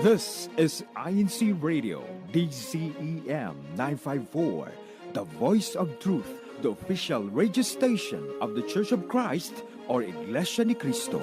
This is INCRadio, DCEM 954, the voice of truth, the official radio station of the Church of Christ or Iglesia ni Cristo.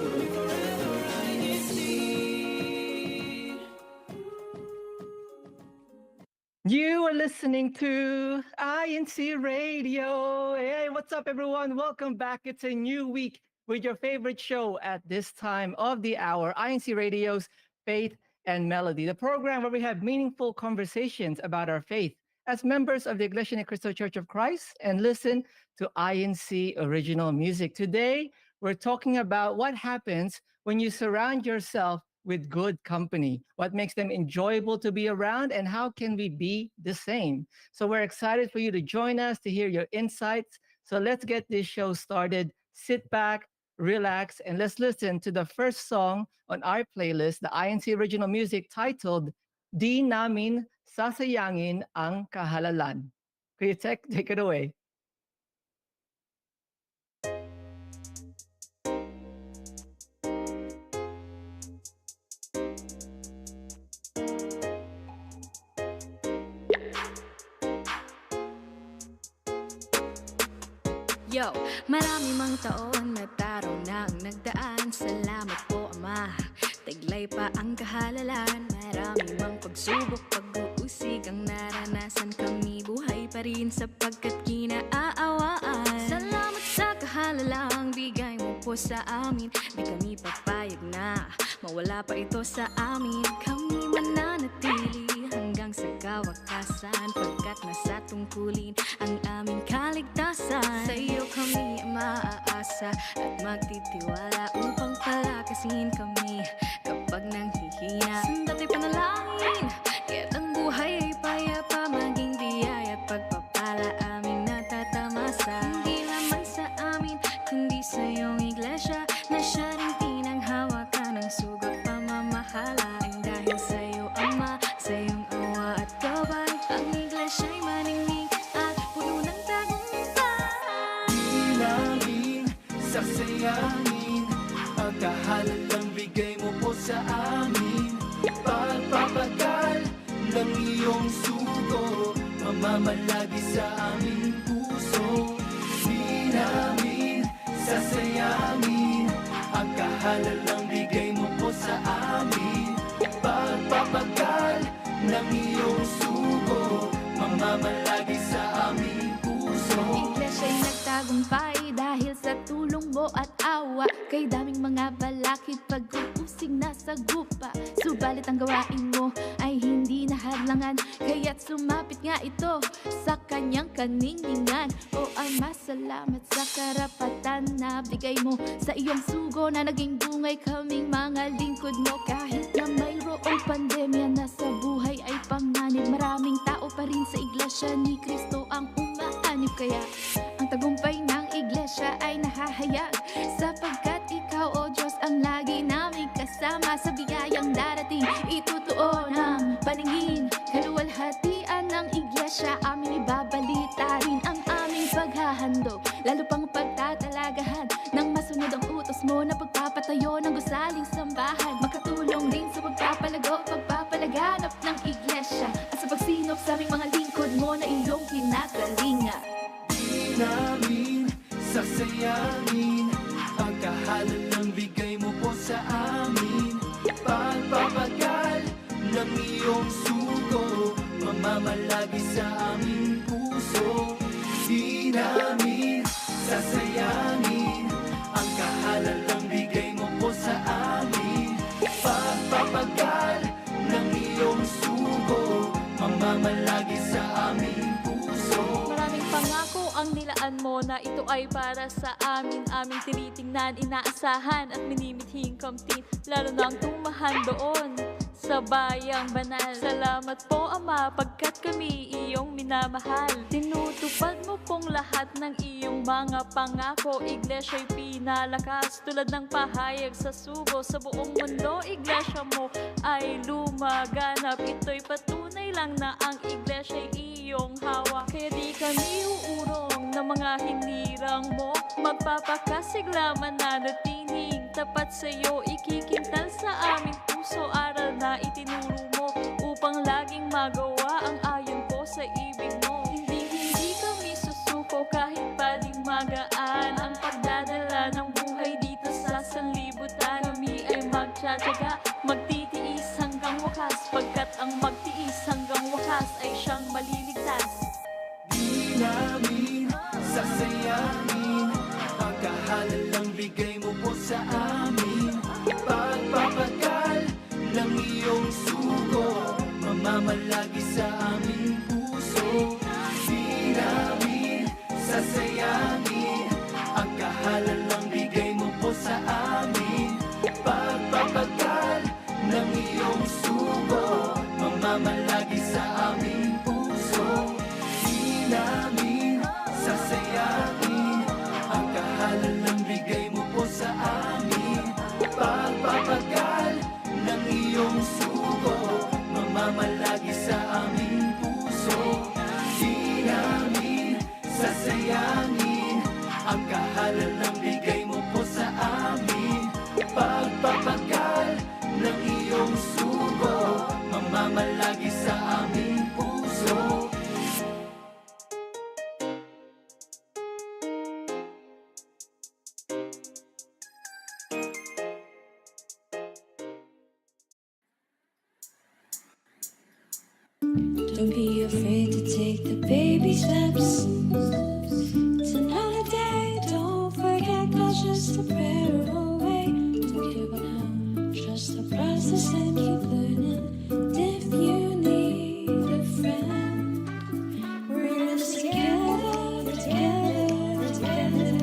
You are listening to INCRadio. Hey, what's up, everyone? Welcome back. It's a new week with your favorite show at this time of the hour, INCRadio's Faith and Melody, the program where we have meaningful conversations about our faith as members of the Iglesia ni Cristo Church of Christ and listen to INC original music. Today, we're talking about what happens when you surround yourself with good company, what makes them enjoyable to be around, and how can we be the same? So we're excited for you to join us to hear your insights. So let's get this show started. Sit back, relax, and let's listen to the first song on our playlist, the INC original music titled Di Namin Sasayangin Ang Kahalalan. Kuya Tech, take it away. Yo, marami mang taon na taraw nang nagdaan. Salamat po, Ama. Taglay pa ang kahalalan. Marami mang pagsubok, pag-uusig ang naranasan. Kami buhay pa rin sapagkat kinaawaan. Salamat sa kahalalang bigay mo po sa amin. Di kami papayag na mawala pa ito sa amin. Kami mananatili hanggang sa kawakasan, pagkat nasa tungkulin ang aming kaligtasan. Sa iyo kami maaasa at magtitiwala upang palakasin kami kapag nanghihina. Sundato'y panalangin, kaya't ang buhay ay payapa, maging biyaya at pagpapala aming natatamasa. Hindi lamang sa amin, kundi sa iyong iglesia, na siya rin pinanghawakan ng sugat pamamahala. Ang dahil sa iyo, Ama, sa iyong awa at gabay, ang iglesia'y maningning at puno ng tagumpay. Di namin sasayangin ang kahalalang bigay mo po sa amin. Pagpapagal ng iyong sugo, mamamalagi sa aming puso. Di namin sasayangin ang kahalalang bigay mo po sa amin. Pagpapagal ng iyong sugo, mamamalagi sa aming puso. Iglesia'y nagtagumpay dahil sa tulong mo at awa. Kay daming mga balakid, pag-uusig na sa gupa. Subalit ang gawain mo ay hindi nahadlangan, kaya't sumapit nga ito sa kanyang kaningningan. O Ama, salamat sa karapatan na bigay mo sa iyong sugo, na naging bungay kaming mga lingkod mo. Kahit na mayroong pandemya na sa buhay ay panganib, maraming tao pa rin sa Iglesia ni Cristo ang umaanib. Kaya ang tagumpay ng Iglesia ay nahahayag, sapagkat ikaw, O Diyos, ang lagi naming kasama. Sa biyayang darating, itutuon ang paningin, kaluwalhatian ng Iglesia. Aming ibabalita rin ang aming paghahandog, lalo pang pagtatalagahan ng masunod ang utos mo na pagpapatayo ng gusaling sambahan. Makatulong din sa pagpapalago, pagpapalaganap ng Iglesia, at sa pagsinop sa aming mga lingkod mo na iyong kinagalinga. Di namin sasayangin ang kahalalang bigay mo po sa amin. Pagpapagal ng iyong sugo, mamamalagi sa aming puso. Di namin sasayangin ang kahalalang bigay mo po sa amin. Pagpapagal ng iyong sugo, mamamalagi sa aming puso. Maraming pangako ang nilaan mo na ito ay para sa amin. Aming tinitingnan, inaasahan at minimithing kamtin, lalo nang tumahan doon sa bayang banal. Salamat po, Ama, pagkat kami iyong minamahal. Tinutupad mo pong lahat ng iyong mga pangako. Iglesia'y pinalakas tulad ng pahayag sa sugo. Sa buong mundo, Iglesia mo ay lumaganap. Ito'y patunay lang na ang Iglesia'y iyong hawak. Kaya di kami uurong ng mga hinirang mo. Magpapakasigla mananatiling tapat sa'yo, ikikintal sa aming puso. puso, aral na itinuro mo upang laging magawa ang ayon po sa ibig mo. Hindi kami susuko kahit paling magaan ang pagdadala ng buhay dito sa sanlibutan. Kami ay magtsatsaga, magtitiis hanggang wakas, pagkat ang magtiis hanggang wakas ay siyang maliligtas. Di namin sasayangin ang kahalalang bigay mo po sa amin. Pagpapagal ng iyong sugo, mamamalagi sa aming puso. Di namin sasayangin ang kahalalang bigay mo po sa amin. Pagpapagal ng iyong sugo, mamamalagi sa aming puso. Di namin sasayangin ang kahalalang bigay mo po sa amin. Pagpapagal ng iyong sugo, mamamalagi sa aming puso. Di namin sasayangin ang kahalalang bigay mo po sa amin. Pagpapagal ng iyong sugo, mamamalagi sa aming puso. Don't be afraid to take the baby steps. It's another day. Don't forget God's just a prayer away. Don't give up now. Trust the process and keep learning. And if you need a friend, we're in this together, together, together.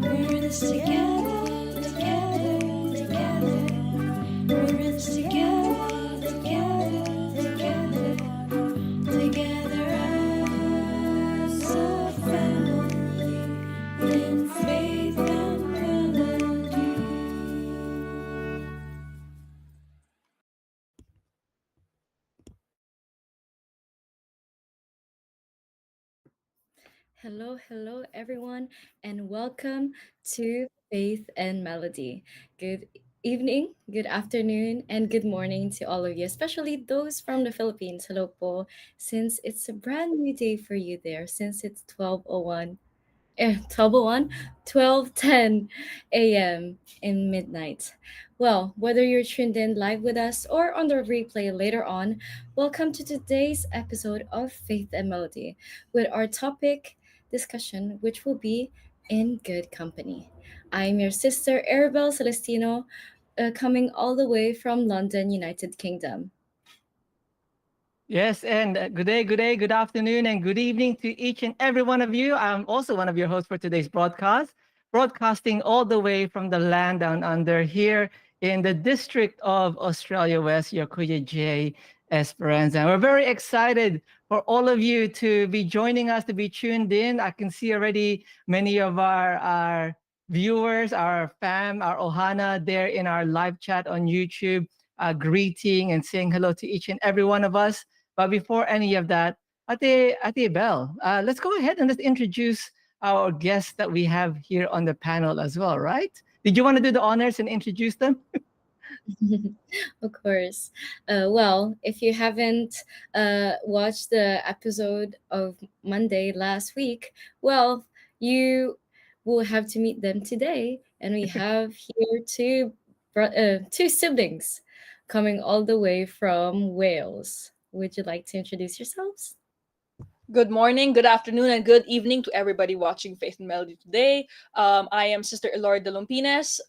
We're in this together, together, together. We're in this together, together, together. Together as a family in faith and melody. Hello, everyone, and welcome to Faith and Melody. Good evening, good afternoon, and good morning to all of you, especially those from the Philippines. Hello po, since it's a brand new day for you there, since it's 12:01 12:01, 12:10 a.m. in midnight. Well, whether you're tuned in live with us or on the replay later on, welcome to today's episode of Faith and Melody with our topic discussion, which will be in good company. I'm your sister, Arabelle Celestino, coming all the way from London, United Kingdom. Yes, and good day, good afternoon, and good evening to each and every one of you. I'm also one of your hosts for today's broadcast, broadcasting all the way from the land down under here in the district of Australia West, your Kuya J Esperanza. And we're very excited for all of you to be joining us, to be tuned in. I can see already many of our viewers, our fam, our Ohana there in our live chat on YouTube, greeting and saying hello to each and every one of us. But before any of that, Ate Bell, let's go ahead and let's introduce our guests that we have here on the panel as well, right? Did you want to do the honors and introduce them? Of course. Well, if you haven't watched the episode of Monday last week, well, you will have to meet them today. And we have here two siblings coming all the way from Wales. Would you like to introduce yourselves? Good morning, good afternoon, and good evening to everybody watching Faith and Melody today. I am Sister Elord de Lumpines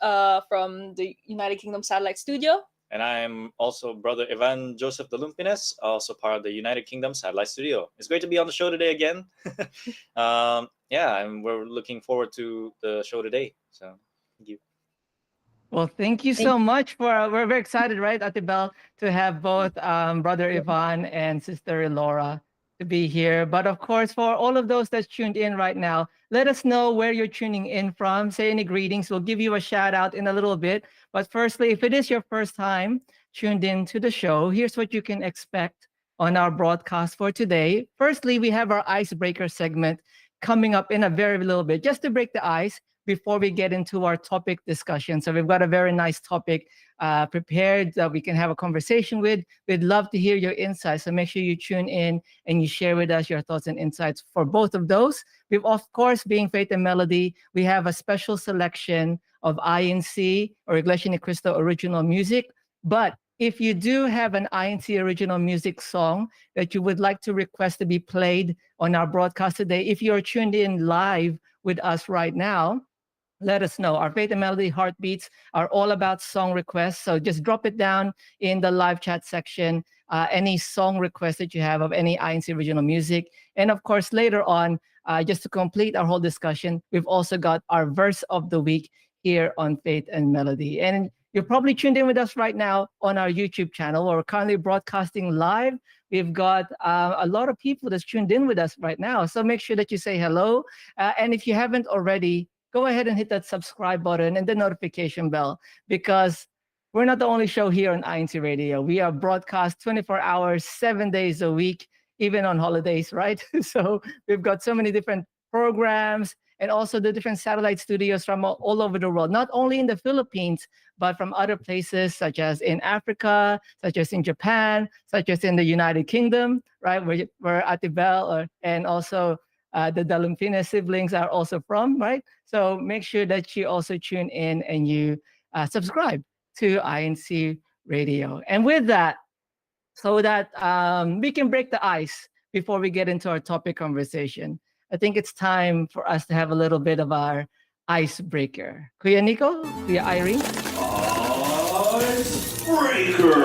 from the United Kingdom Satellite Studio. And I'm also Brother Ivan Joseph de Lumpines, also part of the United Kingdom Satellite Studio. It's great to be on the show today again. And we're looking forward to the show today. So, thank you. Well, thank you so much we're very excited, right, Ate Bell, to have both Brother Ivan and Sister Laura to be here. But of course, for all of those that's tuned in right now, let us know where you're tuning in from. Say any greetings. We'll give you a shout out in a little bit. But firstly, if it is your first time tuned in to the show, here's what you can expect on our broadcast for today. Firstly, we have our icebreaker segment coming up in a very little bit. Just to break the ice, before we get into our topic discussion. So we've got a very nice topic prepared that we can have a conversation with. We'd love to hear your insights. So make sure you tune in and you share with us your thoughts and insights for both of those. We've, of course, being Faith and Melody, we have a special selection of INC or Iglesia Ni Cristo original music. But if you do have an INC original music song that you would like to request to be played on our broadcast today, if you're tuned in live with us right now, let us know. Our Faith and Melody Heartbeats are all about song requests. So just drop it down in the live chat section, any song request that you have of any INC original music. And of course, later on, just to complete our whole discussion, we've also got our verse of the week here on Faith and Melody. And you're probably tuned in with us right now on our YouTube channel. We're currently broadcasting live. We've got a lot of people that's tuned in with us right now. So make sure that you say hello. And if you haven't already, go ahead and hit that subscribe button and the notification bell, because we're not the only show here on INC Radio. We are broadcast 24 hours, 7 days a week, even on holidays, right? So we've got so many different programs and also the different satellite studios from all over the world, not only in the Philippines, but from other places, such as in Africa, such as in Japan, such as in the United Kingdom, right? Where Ate Bell and also the Dalumpines siblings are also from, right? So make sure that you also tune in and you subscribe to INC Radio. And with that, so that we can break the ice before we get into our topic conversation, I think it's time for us to have a little bit of our icebreaker. Kuya Nico, Kuya Irene. Icebreaker!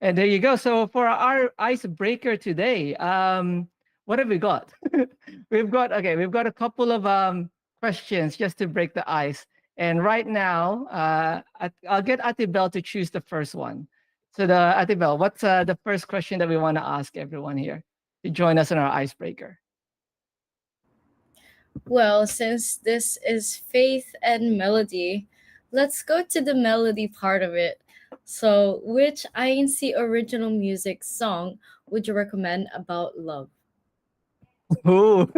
And there you go. So for our icebreaker today, what have we got? we've got a couple of questions just to break the ice. And right now, I'll get Ate Bell to choose the first one. So Ate Bell, what's the first question that we want to ask everyone here to join us in our icebreaker? Well, since this is Faith and Melody, let's go to the melody part of it. So, which INC original music song would you recommend about love? Ooh.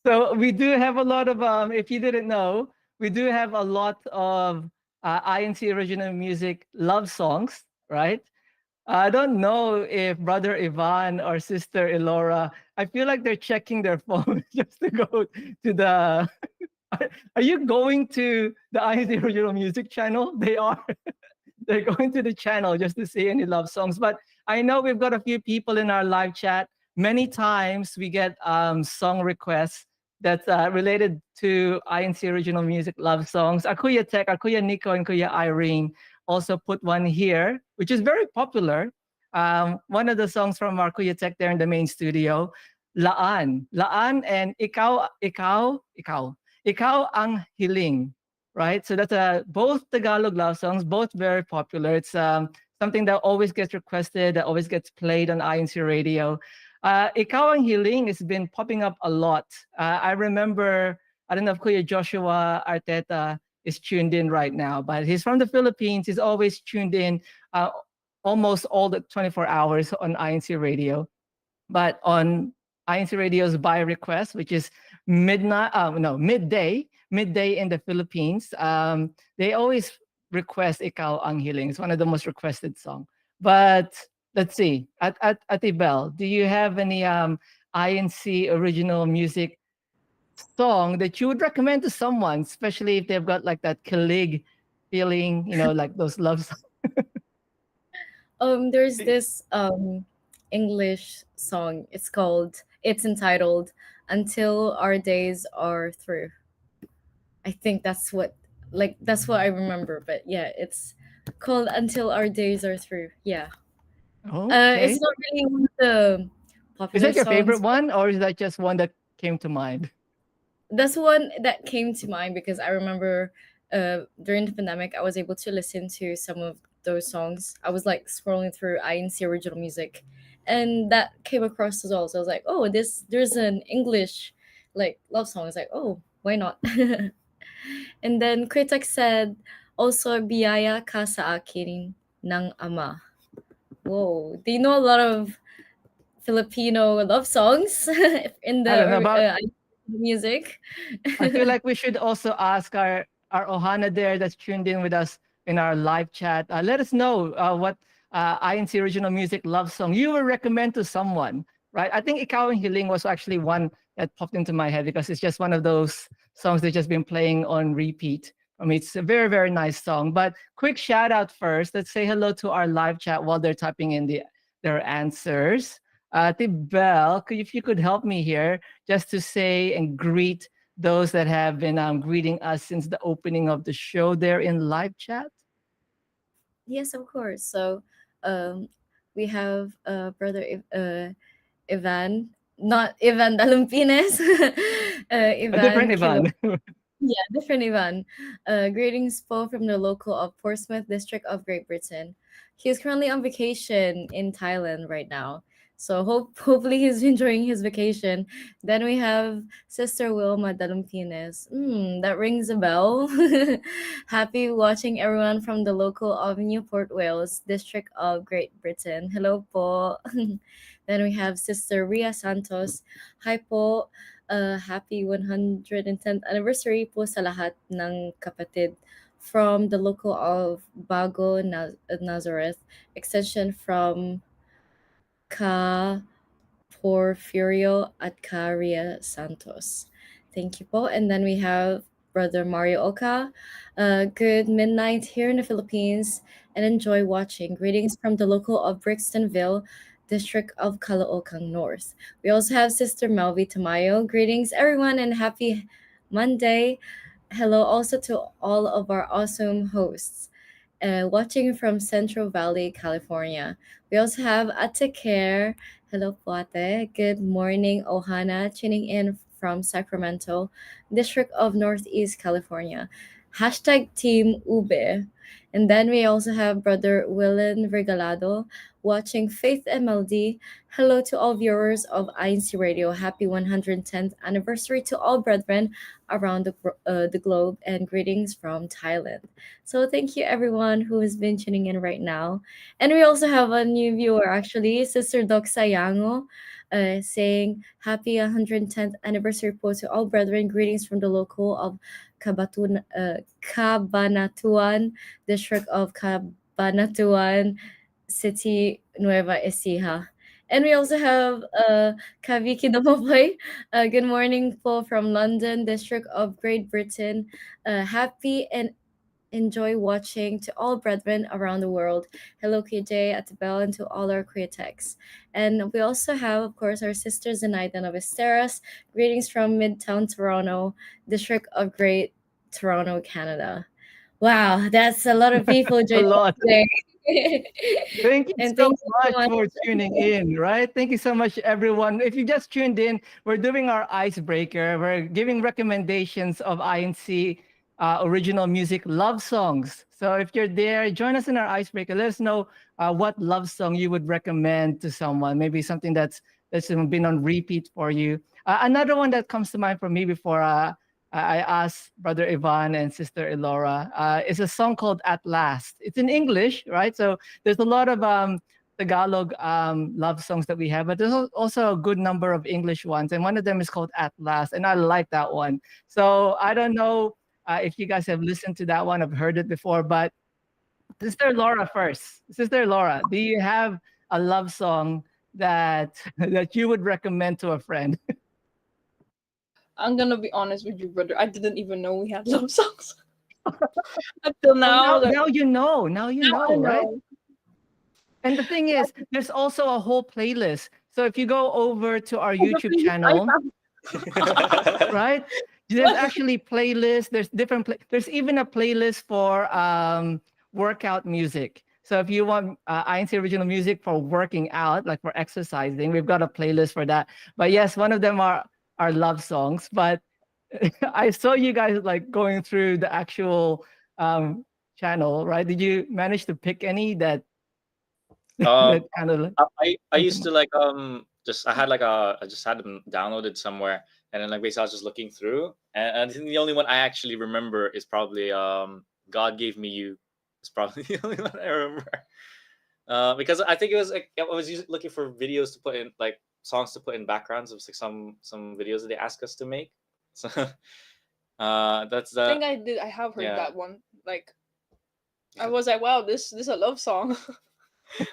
So we do have a lot of, if you didn't know, we do have a lot of INC original music love songs, right? I don't know if Brother Ivan or Sister Elora, I feel like they're checking their phone just to go to the. Are you going to the INC original music channel? They are. They're going to the channel just to see any love songs. But I know we've got a few people in our live chat. Many times we get song requests that's related to INC original music love songs. Our Kuya Tech, our Kuya Nico, and Kuya Irene also put one here, which is very popular. One of the songs from our Kuya Tech there in the main studio, Laan. Laan and Ikaw ang Hiling. Right? So that's both Tagalog love songs, both very popular. It's something that always gets requested, that always gets played on INC Radio. Ikaw ang Hiling has been popping up a lot. I remember, I don't know if Kuya Joshua Arteta is tuned in right now, but he's from the Philippines. He's always tuned in almost all the 24 hours on INC Radio. But on INC Radio's by request, which is midday in the Philippines, they always request Ikaw ang Hiling. It's one of the most requested songs. But let's see, Ate Bell, do you have any INC original music song that you would recommend to someone, especially if they've got like that kilig feeling, like those love songs? There's this English song. It's entitled "Until Our Days Are Through." I think that's what I remember. But yeah, it's called "Until Our Days Are Through." Yeah. Okay. It's not really one of the popular Is that your favorite songs. one, or is that just one that came to mind? That's one that came to mind because I remember during the pandemic I was able to listen to some of those songs. I was like scrolling through INC original music and that came across as well. So I was like, oh, there's an English like love song. It's like, oh, why not? And then Critic said also Biyaya Ka Sa Akin ng Ama. Whoa, they know a lot of Filipino love songs in I don't know about. music. I feel like we should also ask our Ohana there that's tuned in with us in our live chat. Let us know what INC original music love song you would recommend to someone, right? I think Ikaw and Hiling was actually one that popped into my head because it's just one of those songs that's just been playing on repeat. I mean, it's a very, very nice song. But quick shout out first. Let's say hello to our live chat while they're typing in their answers. Bell, if you could help me here, just to say and greet those that have been greeting us since the opening of the show there in live chat. Yes, of course. So, um, we have brother Ivan, not Ivan Dalumpines, A different Ivan Kilo. Ivan. Yeah, different Ivan. Greetings, Paul from the local of Portsmouth district of Great Britain. He is currently on vacation in Thailand right now. So hopefully he's enjoying his vacation. Then we have Sister Wilma Dalumpines. That rings a bell. Happy watching everyone from the local of Newport, Wales, district of Great Britain. Hello po. Then we have Sister Ria Santos. Hi po. Happy 110th anniversary po sa lahat ng kapatid from the local of Bago Nazareth, extension from Ka Porfirio at Caria Santos. Thank you po. And then we have Brother Mario Oka. Good midnight here in the Philippines and enjoy watching. Greetings from the local of Brixtonville, district of Caloocan North. We also have Sister Melvi Tamayo. Greetings everyone and happy Monday. Hello also to all of our awesome hosts. Watching from Central Valley, California. We also have Ate Care. Hello po ate. Good morning, Ohana. Tuning in from Sacramento, District of Northeast California. Hashtag Team Ube. And then we also have Brother Willen Regalado watching Faith MLD. Hello to all viewers of INC Radio. Happy 110th anniversary to all brethren around the globe and greetings from Thailand. So thank you everyone who has been tuning in right now. And we also have a new viewer actually, Sister Doc Sayango, saying happy 110th anniversary po to all brethren. Greetings from the local of Cabanatuan, district of Cabanatuan City, Nueva Ecija. And we also have Kaviki Damopoy. Good morning po from London, district of Great Britain. Happy and enjoy watching to all brethren around the world. Hello, KJ, Atibel, and to all our Createx. And we also have, of course, our sisters in Ida Novesteras. Greetings from Midtown Toronto, District of Great Toronto, Canada. Wow, that's a lot of people A joining lot. today. Thank you And so thank you so much much. for tuning in, right? Thank you so much, everyone. If you just tuned in, we're doing our icebreaker. We're giving recommendations of INC original music love songs. So if you're there, join us in our icebreaker. Let us know what love song you would recommend to someone. Maybe something that's been on repeat for you. Another one that comes to mind for me before I asked Brother Ivan and Sister Elora. It's a song called At Last. It's in English, right? So there's a lot of Tagalog love songs that we have, but there's also a good number of English ones. And one of them is called At Last. And I like that one. So I don't know if you guys have listened to that one. I've heard it before, but Sister Laura first. Sister Laura, do you have a love song that that you would recommend to a friend? I'm gonna be honest with you, brother. I didn't even know we had love songs until Well, now. Like, now you know. Now you now I know, right? know. And the thing is, there's also a whole playlist. So if you go over to our The YouTube playlist I channel, found. right? There's actually playlists. There's different. There's even a playlist for workout music. So if you want INC original music for working out, like for exercising, we've got a playlist for that. But yes, one of them are love songs. But I saw you guys like going through the actual channel, right? Did you manage to pick any that Um, that kind of I used to like just I just had them downloaded somewhere, and then like basically I was just looking through, and I think the only one I actually remember is probably God Gave Me You. It's probably the only one I remember. Because I think it was like I was looking for videos to put in like songs to put in backgrounds of like some videos that they ask us to make. So that's I think the I did. I have heard yeah. that one. Like I was like, wow, this is a love song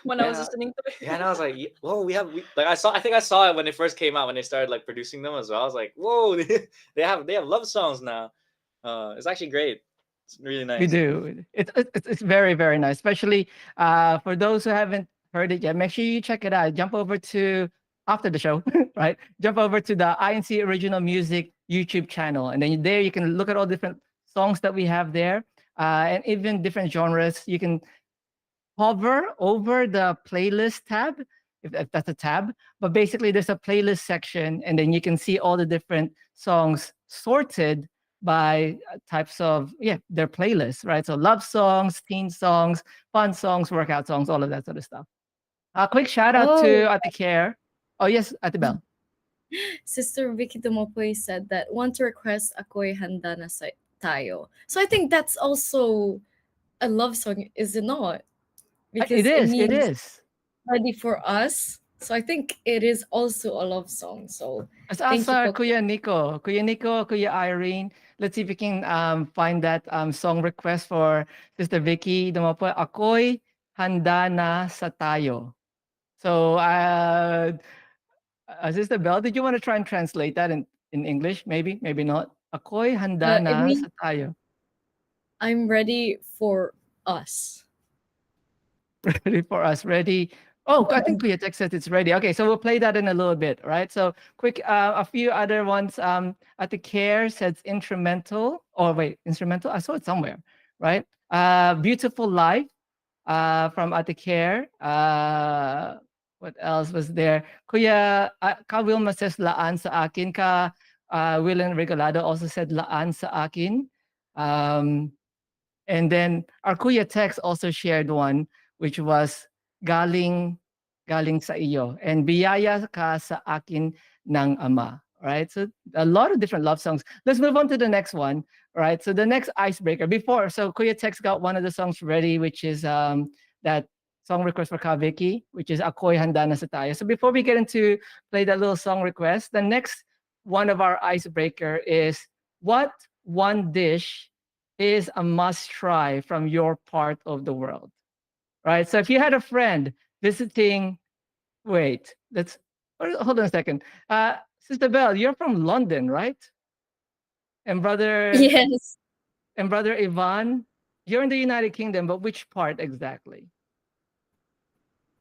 when I was Yeah. listening to Yeah, and it. I was like, whoa, we like I think I saw it when it first came out when they started like producing them as well. I was like, whoa, they have love songs now. It's actually great. It's really We nice. do. It's very, very nice, especially for those who haven't heard it yet. Make sure you check it out. Jump over to after the show, right? Jump over to the INC Original Music YouTube channel, and then there you can look at all different songs that we have there, and even different genres. You can hover over the playlist tab, if that's a tab. But basically, there's a playlist section, and then you can see all the different songs sorted by types of their playlists, right? So love songs, teen songs, fun songs, workout songs, all of that sort of stuff. A quick shout out Oh, to Ate Care. Oh yes, Ate Bell. Sister Vicky Dumopoy said that want to request ako'y handa na tayo. So I think that's also a love song, is it not? It Because it is. It means is. ready for us. So I think it is also a love song. So Let's thank ask you our po. Kuya Irene. Let's see if we can find that song request for Sister Vicky. Dumapo, ako'y handa na sa tayo. So, Sister Bell, did you want to try and translate that in English? Maybe, maybe not. Ako'y handa It na means sa tayo. I'm ready for us. Ready for us. Ready. Oh, I think Kuya Tech said it's ready. Okay, so we'll play that in a little bit, right? So quick, a few other ones. At the Care says instrumental. Oh wait, instrumental. I saw it somewhere, right? Beautiful Life, from At the Care. What else was there? Kuya Ka Wilma says laan sa akin. Ka Willen Regalado also said laan sa akin. And then our Kuya Tex also shared one, which was galing galing sa iyo and biyaya ka sa akin ng ama. Right? So a lot of different love songs. Let's move on to the next one. Right? So the next icebreaker before, so Kuya Tex got one of the songs ready, which is that song request for Kaviki, which is Ako'y Handa Na Sa Tayo. So before we get into play that little song request, the next one of our icebreaker is what one dish is a must try from your part of the world, right? So if you had a friend visiting, wait, let's hold on a second. Sister Belle, you're from London, right? And Yes. brother Ivan, you're in the United Kingdom, but which part exactly?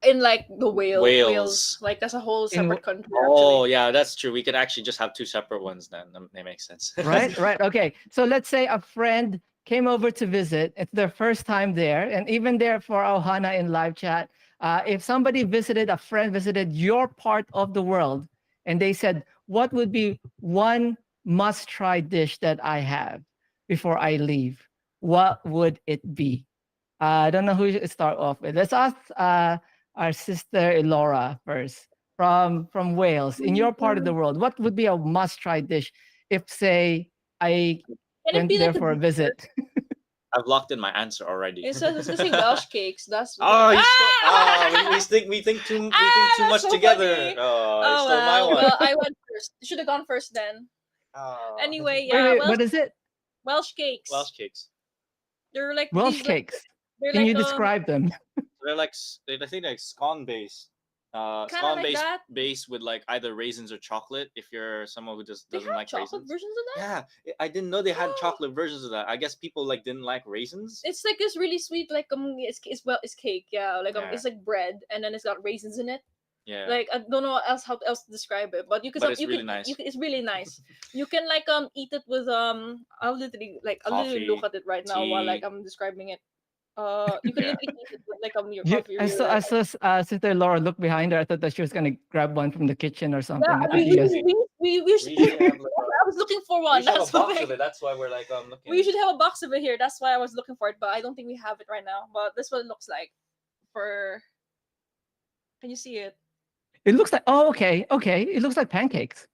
In like the Wales, Wales. like as a whole In separate country Oh actually. yeah, that's true. We could actually just have two separate ones then. That makes sense. right, right. Okay. So let's say a friend came over to visit. It's their first time there. And even there for Ohana in live chat, if somebody visited, a friend visited your part of the world, and they said, what would be one must try dish that I have before I leave? What would it be? I don't know who to start off with. Let's ask our sister Elora first from Wales. In your part of the world, what would be a must-try dish if, say, I Can it went be there like a for a dessert? visit? I've locked in my answer already. It's gonna say Welsh cakes. That's Oh, you stole. ah! We think too That's much so together. funny. Oh, you Oh stole my one. well, I went first. You should have gone first then. Oh. Anyway, Wait, yeah, wait, what is it? Welsh cakes. Welsh cakes. They're like Welsh these like cakes. they're Can like you describe them? They're like I think like scone base. kind of Scone like base that. base with like either raisins or chocolate. If you're someone who just They doesn't have like chocolate raisins. versions of that. Yeah, I didn't know they had chocolate versions of that. I guess people like didn't like raisins. It's like this really sweet like it's cake, yeah, like Yeah. it's like bread and then it's got raisins in it. Yeah. Like I don't know how else to describe it, but you can But it's you really can nice. it's really nice. You can like eat it with I'll literally look Coffee, at it right now while like tea. I'm describing it. You can Yeah. literally eat it with like your You, coffee or I your saw, I saw Sister Laura look behind her. I thought that she was going to grab one from the kitchen or yeah. something. I Yeah, think you guys. We should. We should have like I was looking for we one. should have That's a the box thing. of it. That's why we're like looking. We should have a box of it here. That's why I was looking for it, but I don't think we have it right now. But this is what it looks like. For can you see it? It looks like, oh, okay, okay. It looks like pancakes.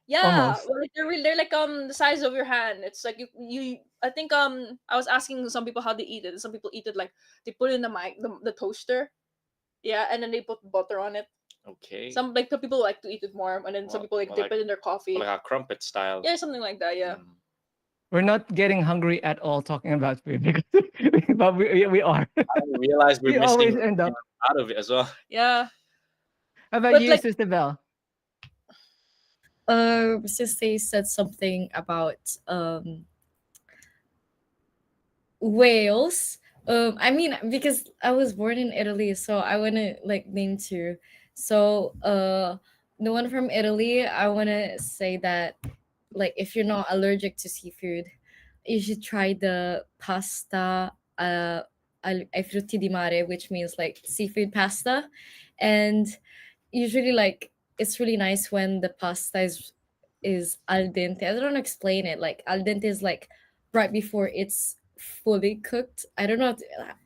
Yeah, Almost. well, like they're like the size of your hand. It's like you I think I was asking some people how they eat it. Some people eat it like they put it in the toaster. Yeah, and then they put butter on it. Okay. Some people like to eat it warm, and then some people dip it in their coffee. Like a crumpet style. Yeah, something like that. Yeah. We're not getting hungry at all talking about food, because but we are. I realize we're We always missing end up. out of it as well. Yeah. How about But, you, like- Sister Belle? Sister said something about Wales. I mean, because I was born in Italy, so I wanna like name two. So the one from Italy, I wanna say that like if you're not allergic to seafood, you should try the pasta ai frutti di mare, which means like seafood pasta. And usually like it's really nice when the pasta is al dente. I don't know how to explain it. Like al dente is like right before it's fully cooked. I don't know.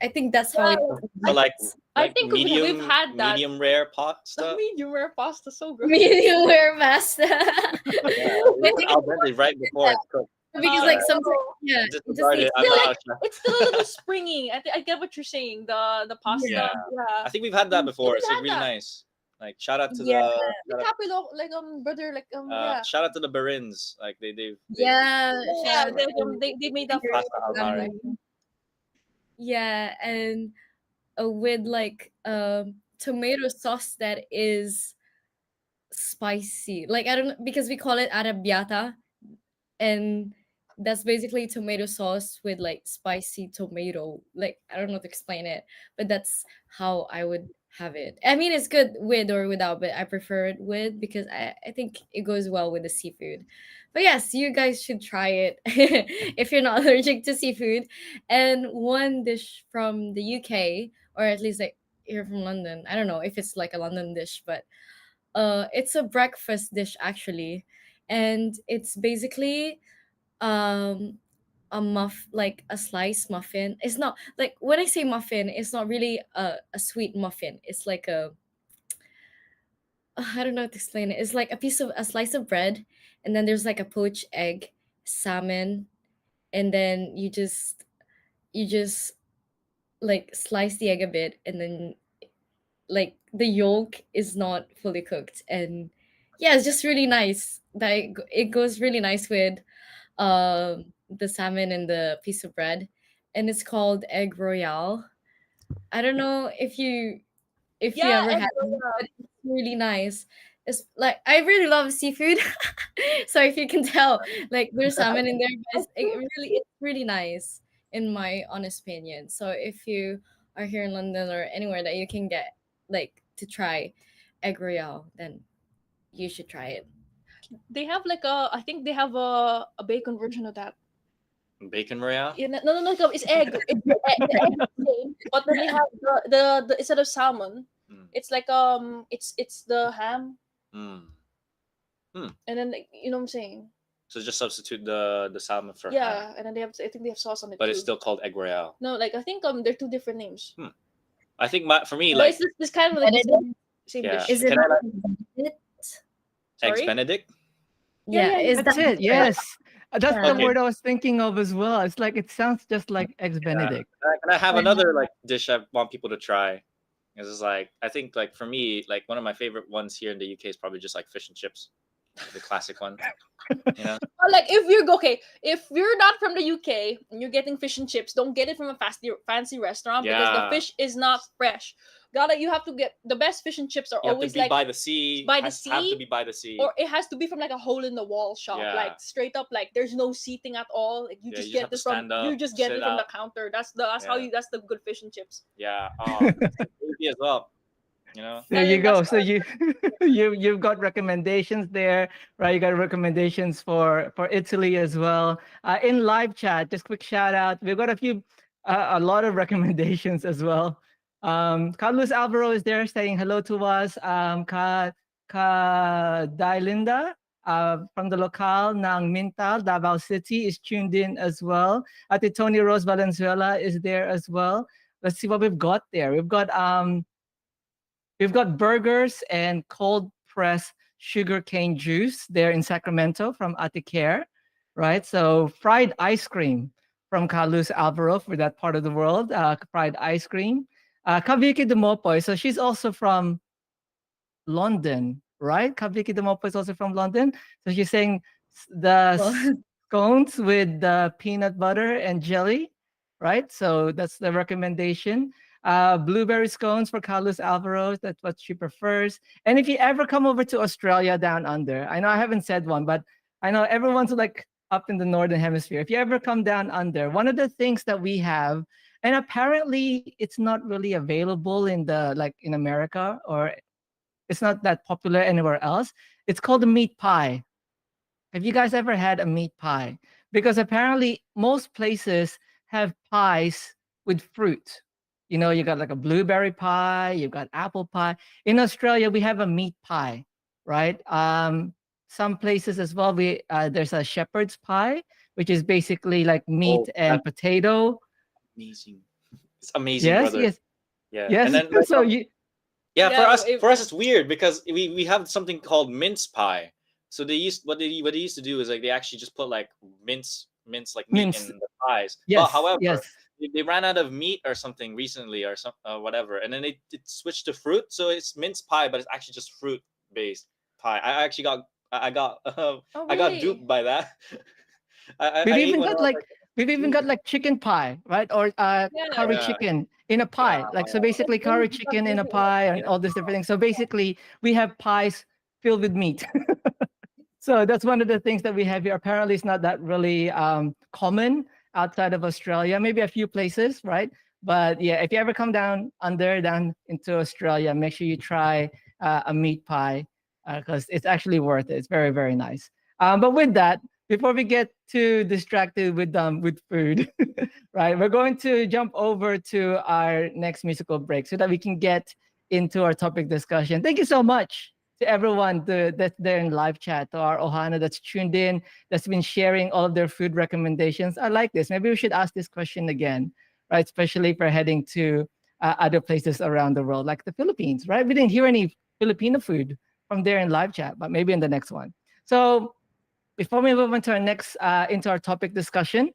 I think that's how it. So like I think medium, we've had that. medium rare The pasta. medium rare pasta, so good. Medium rare pasta. Yeah, we put al dente right before it's cooked. Because like sometimes yeah, it just Disregard needs it. I'm Still, not like, a chef. it's still a little springy. I get what you're saying. The pasta. Yeah. Yeah. I think we've had that before. We've It's like had really that. nice. Like shout out to Yeah. the Capilo, like brother, like yeah. shout out to the Barins. Like they yeah, Yeah, shout they made that pasta al mare. yeah, and with like tomato sauce that is spicy. Like I don't know, because we call it arrabbiata, and that's basically tomato sauce with like spicy tomato. Like I don't know how to explain it, but that's how I would have it. I mean, it's good with or without, but I prefer it with because I think it goes well with the seafood. But yes, you guys should try it if you're not allergic to seafood. And one dish from the UK, or at least like here from London. I don't know if it's like a London dish, but it's a breakfast dish actually, and it's basically um like a sliced muffin. It's not like when I say muffin, it's not really a sweet muffin. It's like a I don't know how to explain it. It's like a slice of bread, and then there's like a poached egg, salmon, and then you just like slice the egg a bit, and then like the yolk is not fully cooked, and yeah, it's just really nice. It goes really nice with the salmon and the piece of bread, and it's called egg royale. I don't know if you Yeah, ever egg had it, royale. but it's really nice. It's like I really love seafood. So if you can tell, like there's salmon in there, but it's really nice in my honest opinion. So if you are here in London or anywhere that you can get like to try egg royale, then you should try it. They have like I think they have a bacon version of that. Bacon royale. Yeah, no, it's egg. It's the egg is the same, but then they have the instead of salmon, it's like it's the ham, Mm. and then like, you know what I'm saying? So just substitute the salmon for ham. Yeah, and then I think they have sauce on it But too. it's still called egg royale. No, like I think they're two different names. I think for me But like it's this kind of like the same yeah. dish. Is it Can I not eggs Sorry? Benedict? yeah, is That's that it. Yes. That's the Okay. word I was thinking of as well. It's like it sounds just like eggs Benedict. Can I have another like dish I want people to try? Because it's like I think like for me like one of my favorite ones here in the UK is probably just like fish and chips, the classic one. You know. But like if you're not from the UK and you're getting fish and chips, don't get it from a fancy restaurant because the Yeah. fish is not fresh. You have to get the best fish and chips are You have to always be like by the sea. by the Have sea, to be by the sea. or it has to be from like a hole in the wall shop, Yeah. like straight up, like there's no seating at all. Like you Yeah, just you just get have to this from stand up, you just get sit it from the out. counter. That's how Yeah. that's the good fish and chips. Yeah. Oh, maybe as well. You know. There And you go. that's So you've got recommendations there, right? You got recommendations for Italy as well. In live chat, just quick shout out. We've got a lot of recommendations as well. Carlos Alvaro is there saying hello to us. Dailinda from the locale ng Mintal, Davao City is tuned in as well. Ate Tony Rose Valenzuela is there as well. Let's see what we've got there. We've got burgers and cold pressed sugarcane juice there in Sacramento from Ate Care, right? So fried ice cream from Carlos Alvaro for that part of the world, fried ice cream. Kaviki Dumopoy, so she's also from London, right? Kaviki Demopo is also from London. So she's saying the Well, scones with the peanut butter and jelly, right? So that's the recommendation. Blueberry scones for Carlos Alvaro. That's what she prefers. And if you ever come over to Australia down under, I know I haven't said one, but I know everyone's like up in the northern hemisphere. If you ever come down under, one of the things that we have, and apparently it's not really available in the like in America, or it's not that popular anywhere else. It's called a meat pie. Have you guys ever had a meat pie? Because apparently most places have pies with fruit. You know, you got like a blueberry pie, you got apple pie. In Australia, we have a meat pie, right? Some places as well, we there's a shepherd's pie, which is basically like meat Oh, and that's potato. amazing. It's amazing, Yes, brother. yes, Yeah. And yes. then like So you, yeah, Yeah, for us it's weird because we have something called mince pie. So they used what they used to do is like they actually just put like mince like meat mince. in the pies. But Yes, however, yes. they ran out of meat or something recently or some whatever, and then it switched to fruit. So it's mince pie, but it's actually just fruit based pie. I actually got I got oh I got really? duped by that. We've I ate even one. got And I was like like, we've even got ooh, like chicken pie, right? Or Yeah. curry yeah, chicken in a yeah, pie. Like so That's basically really curry chicken in a confusing. pie and all these different things. So basically we have pies filled with meat. So that's one of the things that we have here. Apparently it's not that really common outside of Australia, maybe a few places, right? But yeah, if you ever come down into Australia, make sure you try a meat pie because it's actually worth it. It's very, very nice. But with that, before we get too distracted with food, right? We're going to jump over to our next musical break so that we can get into our topic discussion. Thank you so much to everyone that's there in live chat, to our Ohana that's tuned in, that's been sharing all of their food recommendations. I like this. Maybe we should ask this question again, right? Especially if we're heading to other places around the world, like the Philippines, right? We didn't hear any Filipino food from there in live chat, but maybe in the next one. So before we move into our next into our topic discussion,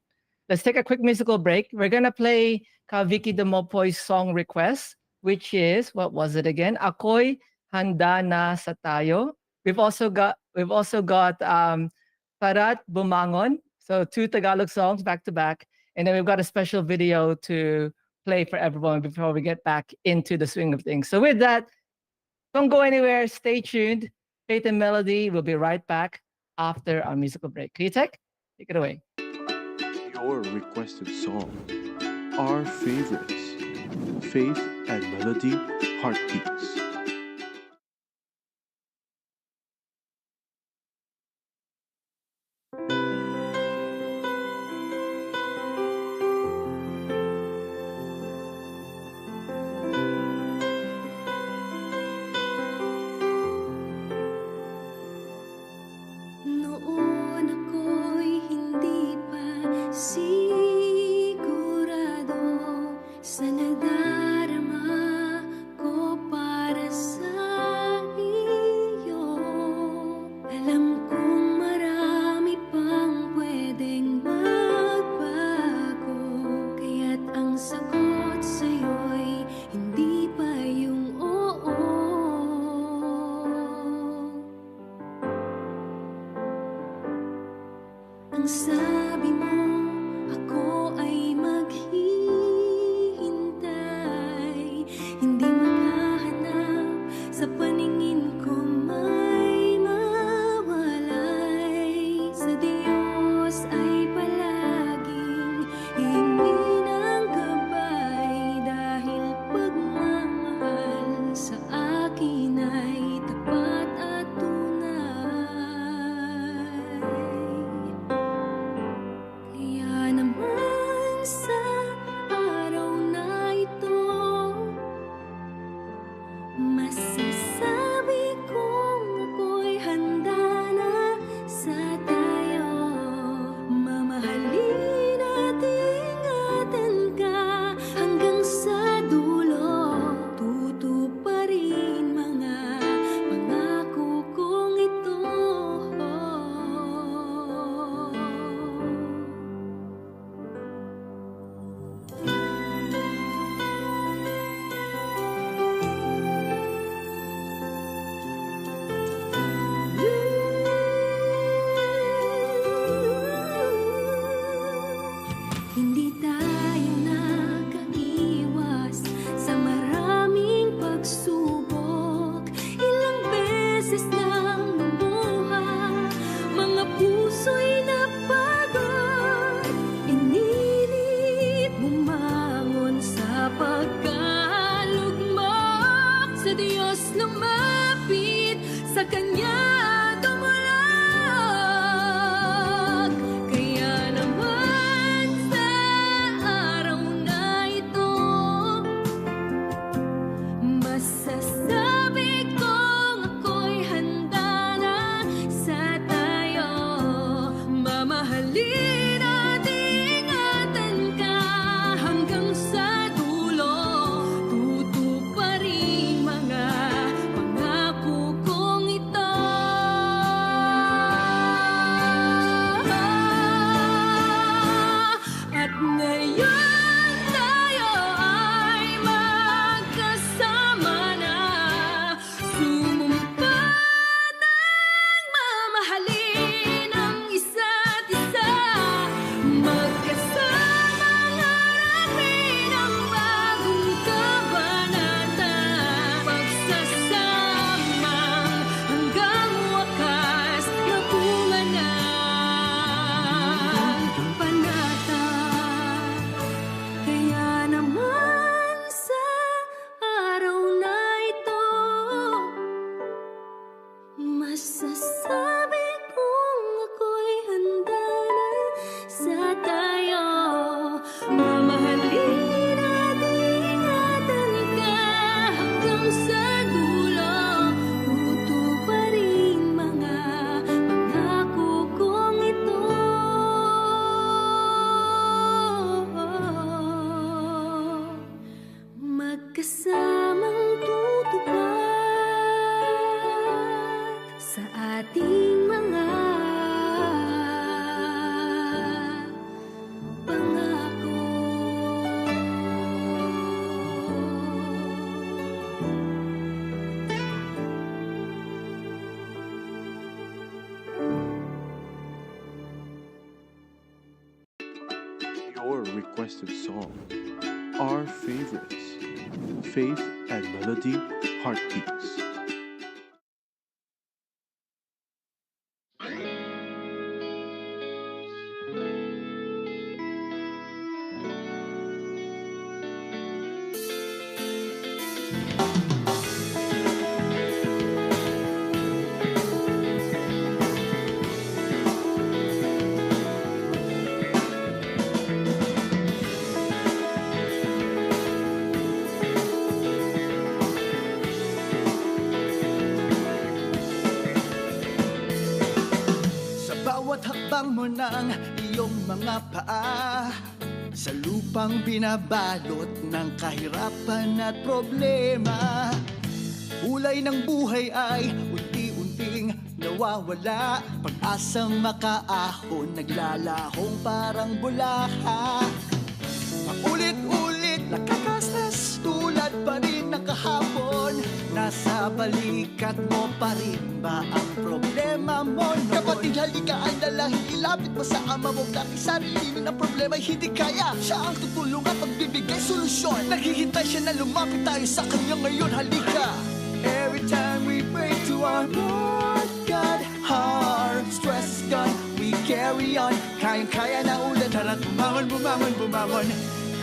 let's take a quick musical break. We're gonna play Vicky Demopoy's song request, which is what was it again? Ako'y handa na sa tayo. We've also got Parat Bumangon. So two Tagalog songs back to back, and then we've got a special video to play for everyone before we get back into the swing of things. So with that, don't go anywhere. Stay tuned. Faith and Melody will be right back after our musical break. Kritek, take it away. Your requested song, our favorites, Faith and Melody Heartbeats. Noon ako'y hindi pa sigurado sa nadarama ko para sa iyo. Alam kong marami pang pwedeng magbago, kaya't ang sagot sa'yo'y hindi pa yung oo. Ang sabi mo, ako ay maghihintay, hindi maghahanap, sa paningin ko may mawalay. Sa Diyos ay palaging hingi ng gabay, dahil pagmamahal sa akin ay tapat at tunay. Mamahalin at ingatan ka hanggang sa dulo. Tutuparin mga pangako kong ito. At ngayon tayo ay magkasama na. Sumumpa ng mamahalin ang isa't isa. Magkasamang harapin ang bagong kabanata. Pagsasamang hanggang wakas na bunga ng panata. Kaya naman sa araw na ito, masasabi kong ako'y handa na sa tayo. Mamahalin at ingatan ka hanggang sa dulo. Tutuparin mga pangako kong ito. Magkasamang tutupad sa ating mga pangako. Your requested song. Our favorites. Faith and Melody Heartbeats. Sa bawat hakbang mo ng iyong mga paa, sa lupang binabalot ng kahirapan at problema, kulay ng buhay ay unti-unting nawawala. Pag-asang makaahon, naglalahong parang bulaha. Paulit-ulit nakakastas, tulad pa rin ng kahapon. Nasa balikat mo pa rin ba ang problema mo noon? Kapatid, halika, ang dalahin, ilapit mo sa ama mo. Dahil sarili ng problema hindi kaya, siya ang tutulong at magbibigay solusyon. Naghihintay siya na lumapit tayo sa kanya ngayon, halika. Every time we pray to our Lord God, our stress is gone, we carry on. Kayang-kaya na ulit, tara't bumangon, bumangon, bumangon.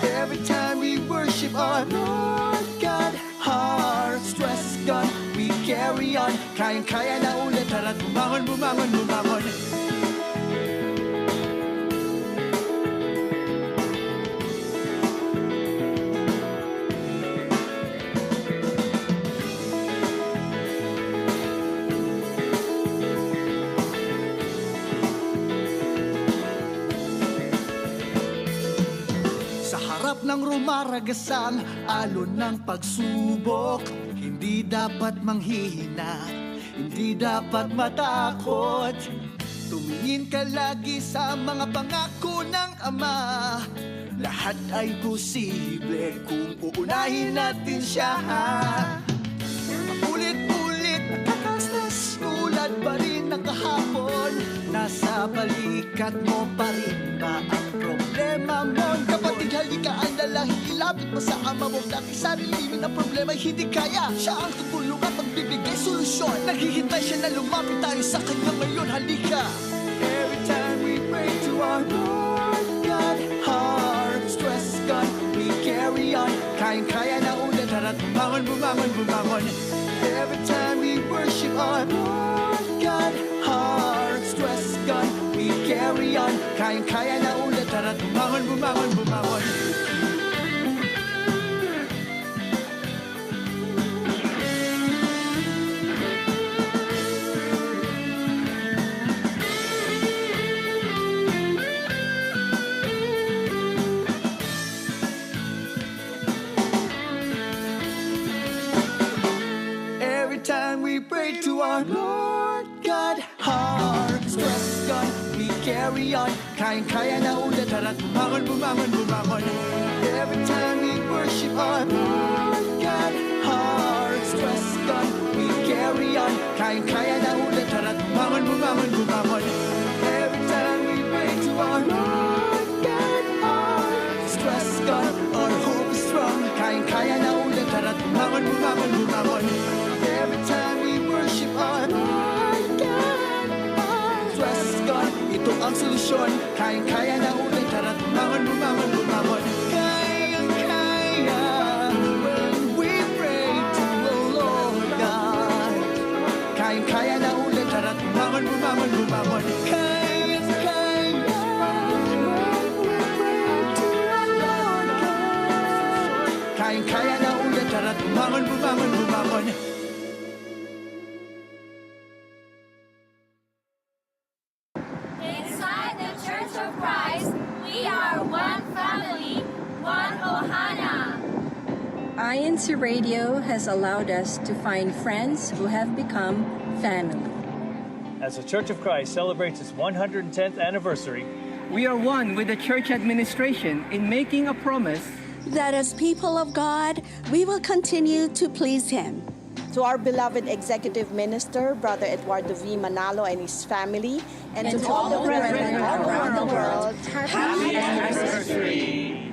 Every time we worship our Lord God, our stress is gone, we carry on. Kayang-kaya na ulit, tara't bumangon, bumangon, bumangon. Sa harap ng rumaragasang alon ng pagsubok, hindi dapat manghihina, hindi dapat matakot. Tumingin ka lagi sa mga pangako ng Ama. Lahat ay posible kung uunahin natin siya. Ulit-ulit nakakastas, tulad pa rin ng kahapon. Nasa balikat mo pa rin ba ang problema mo? Kapatid, halika, ang dalahin, ilapit mo sa ama mo. Dahil sarili ng problema hindi kaya, siya ang tutulong at magbibigay solusyon. Naghihintay siya na lumapit tayo sa kanya ngayon, halika. Every time we pray to our Lord God, our stress is gone, we carry on. Kayang-kaya na ulit, tara't bumangon, bumangon, bumangon. Every time we worship our Lord God, our stress is gone, we carry on. Kayang-kaya na ulit, tara't bumangon, bumangon, bumangon. we carry on. Kayang-kaya na ulit, tara't bumangon, bumangon, bumangon. Every time we worship our Lord God, hearts trust God, we carry on. Kayang-kaya na ulit, tara't bumangon, bumangon, bumangon. Every time we pray to our Lord God, hearts trust God, our hope is strong. Kayang-kaya na ulit, tara't bumangon, bumangon, bumangon. Every time we worship our Lord God, hearts trust God, ito ang solusyon. Kayang-kaya na ulit, tara't bumangon, bumangon, bumangon. Kayang-kaya when we pray to the Lord God. Kayang-kaya na ulit, tara't bumangon, bumangon, bumangon. Kayang-kaya when we pray to the Lord God. Kayang-kaya na ulit, tara't bumangon, bumangon, bumangon. Inside the Church of Christ, we are one family, one Ohana. INCRadio has allowed us to find friends who have become family. As the Church of Christ celebrates its 110th anniversary, We are one with the church administration in making a promise that as people of God, we will continue to please Him. To our beloved executive minister, Brother Eduardo V. Manalo and his family, and to all the brethren around the world, happy anniversary!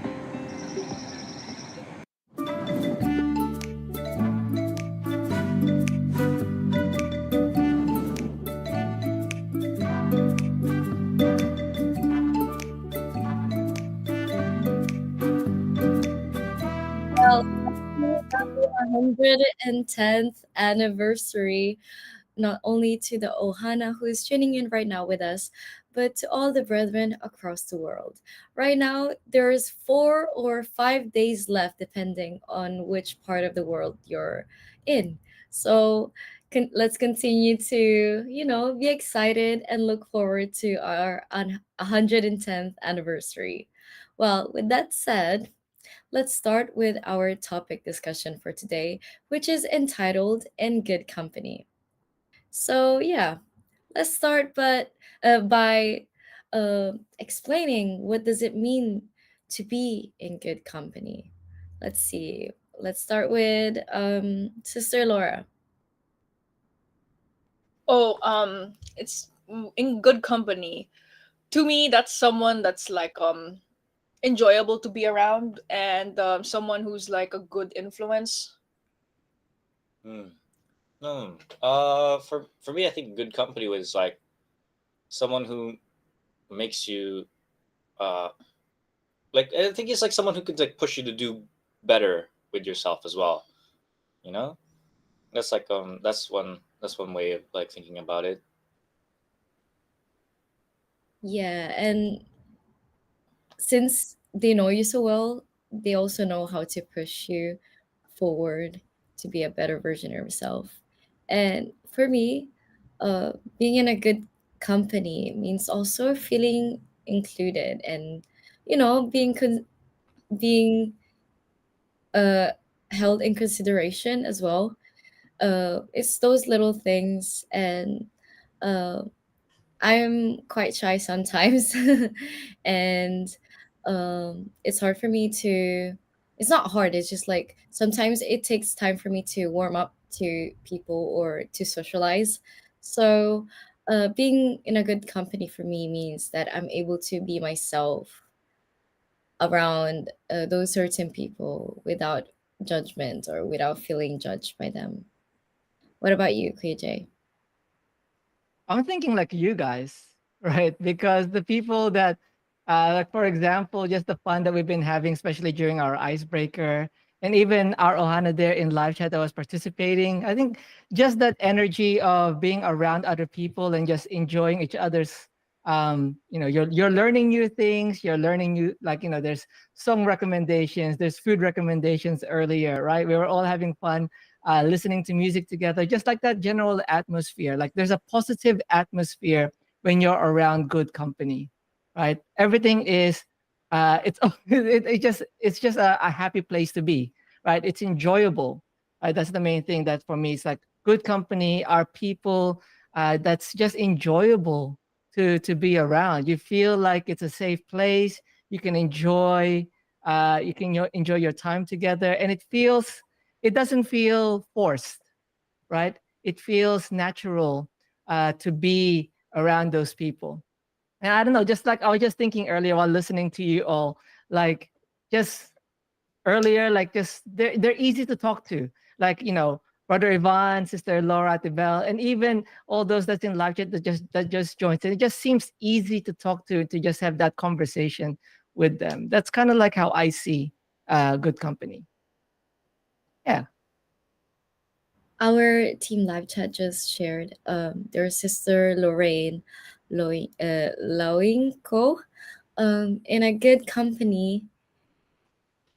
Well, happy 110th anniversary, not only to the Ohana who is tuning in right now with us, but to all the brethren across the world. Right now, there's 4 or 5 days left, depending on which part of the world you're in. So let's continue to, be excited and look forward to our 110th anniversary. Well, with that said, let's start with our topic discussion for today, which is entitled In Good Company. So, yeah, let's start by explaining what does it mean to be in good company. Let's see. Let's start with Sister Laura. It's in good company. To me, that's someone that's like enjoyable to be around, and someone who's like a good influence. No. For me, I think good company was like someone who makes you, like I think it's like someone who could like push you to do better with yourself as well. You know, that's like that's one way of like thinking about it. Yeah, and since they know you so well, they also know how to push you forward to be a better version of yourself. And for me, being in a good company means also feeling included and, being uh, held in consideration as well. It's those little things, and uh, I'm quite shy sometimes, and it's hard for me to. It's not hard. It's just like sometimes it takes time for me to warm up to people or to socialize. So, being in a good company for me means that I'm able to be myself around those certain people without judgment or without feeling judged by them. What about you, KJ? I'm thinking like you guys, right? Because the people that, like for example, just the fun that we've been having, especially during our icebreaker, and even our Ohana there in live chat that was participating. I think just that energy of being around other people and just enjoying each other's, you're learning new things. You're learning new, like there's song recommendations, there's food recommendations earlier, right? We were all having fun listening to music together, just like that general atmosphere. Like there's a positive atmosphere when you're around good company, right? Everything is, it's it's just a happy place to be, right? It's enjoyable. That's the main thing that for me it's like good company are people that's just enjoyable to be around. You feel like it's a safe place. You can enjoy enjoy your time together, and it doesn't feel forced, right? It feels natural to be around those people. And I don't know, just like I was just thinking earlier while listening to you all, like just earlier, like just they're easy to talk to. Like, Brother Ivan, Sister Laura Tibel, and even all those that's in live chat that just joined. And it just seems easy to talk to just have that conversation with them. That's kind of like how I see good company. Yeah. Our team live chat just shared their sister Lorraine Loinco. In a good company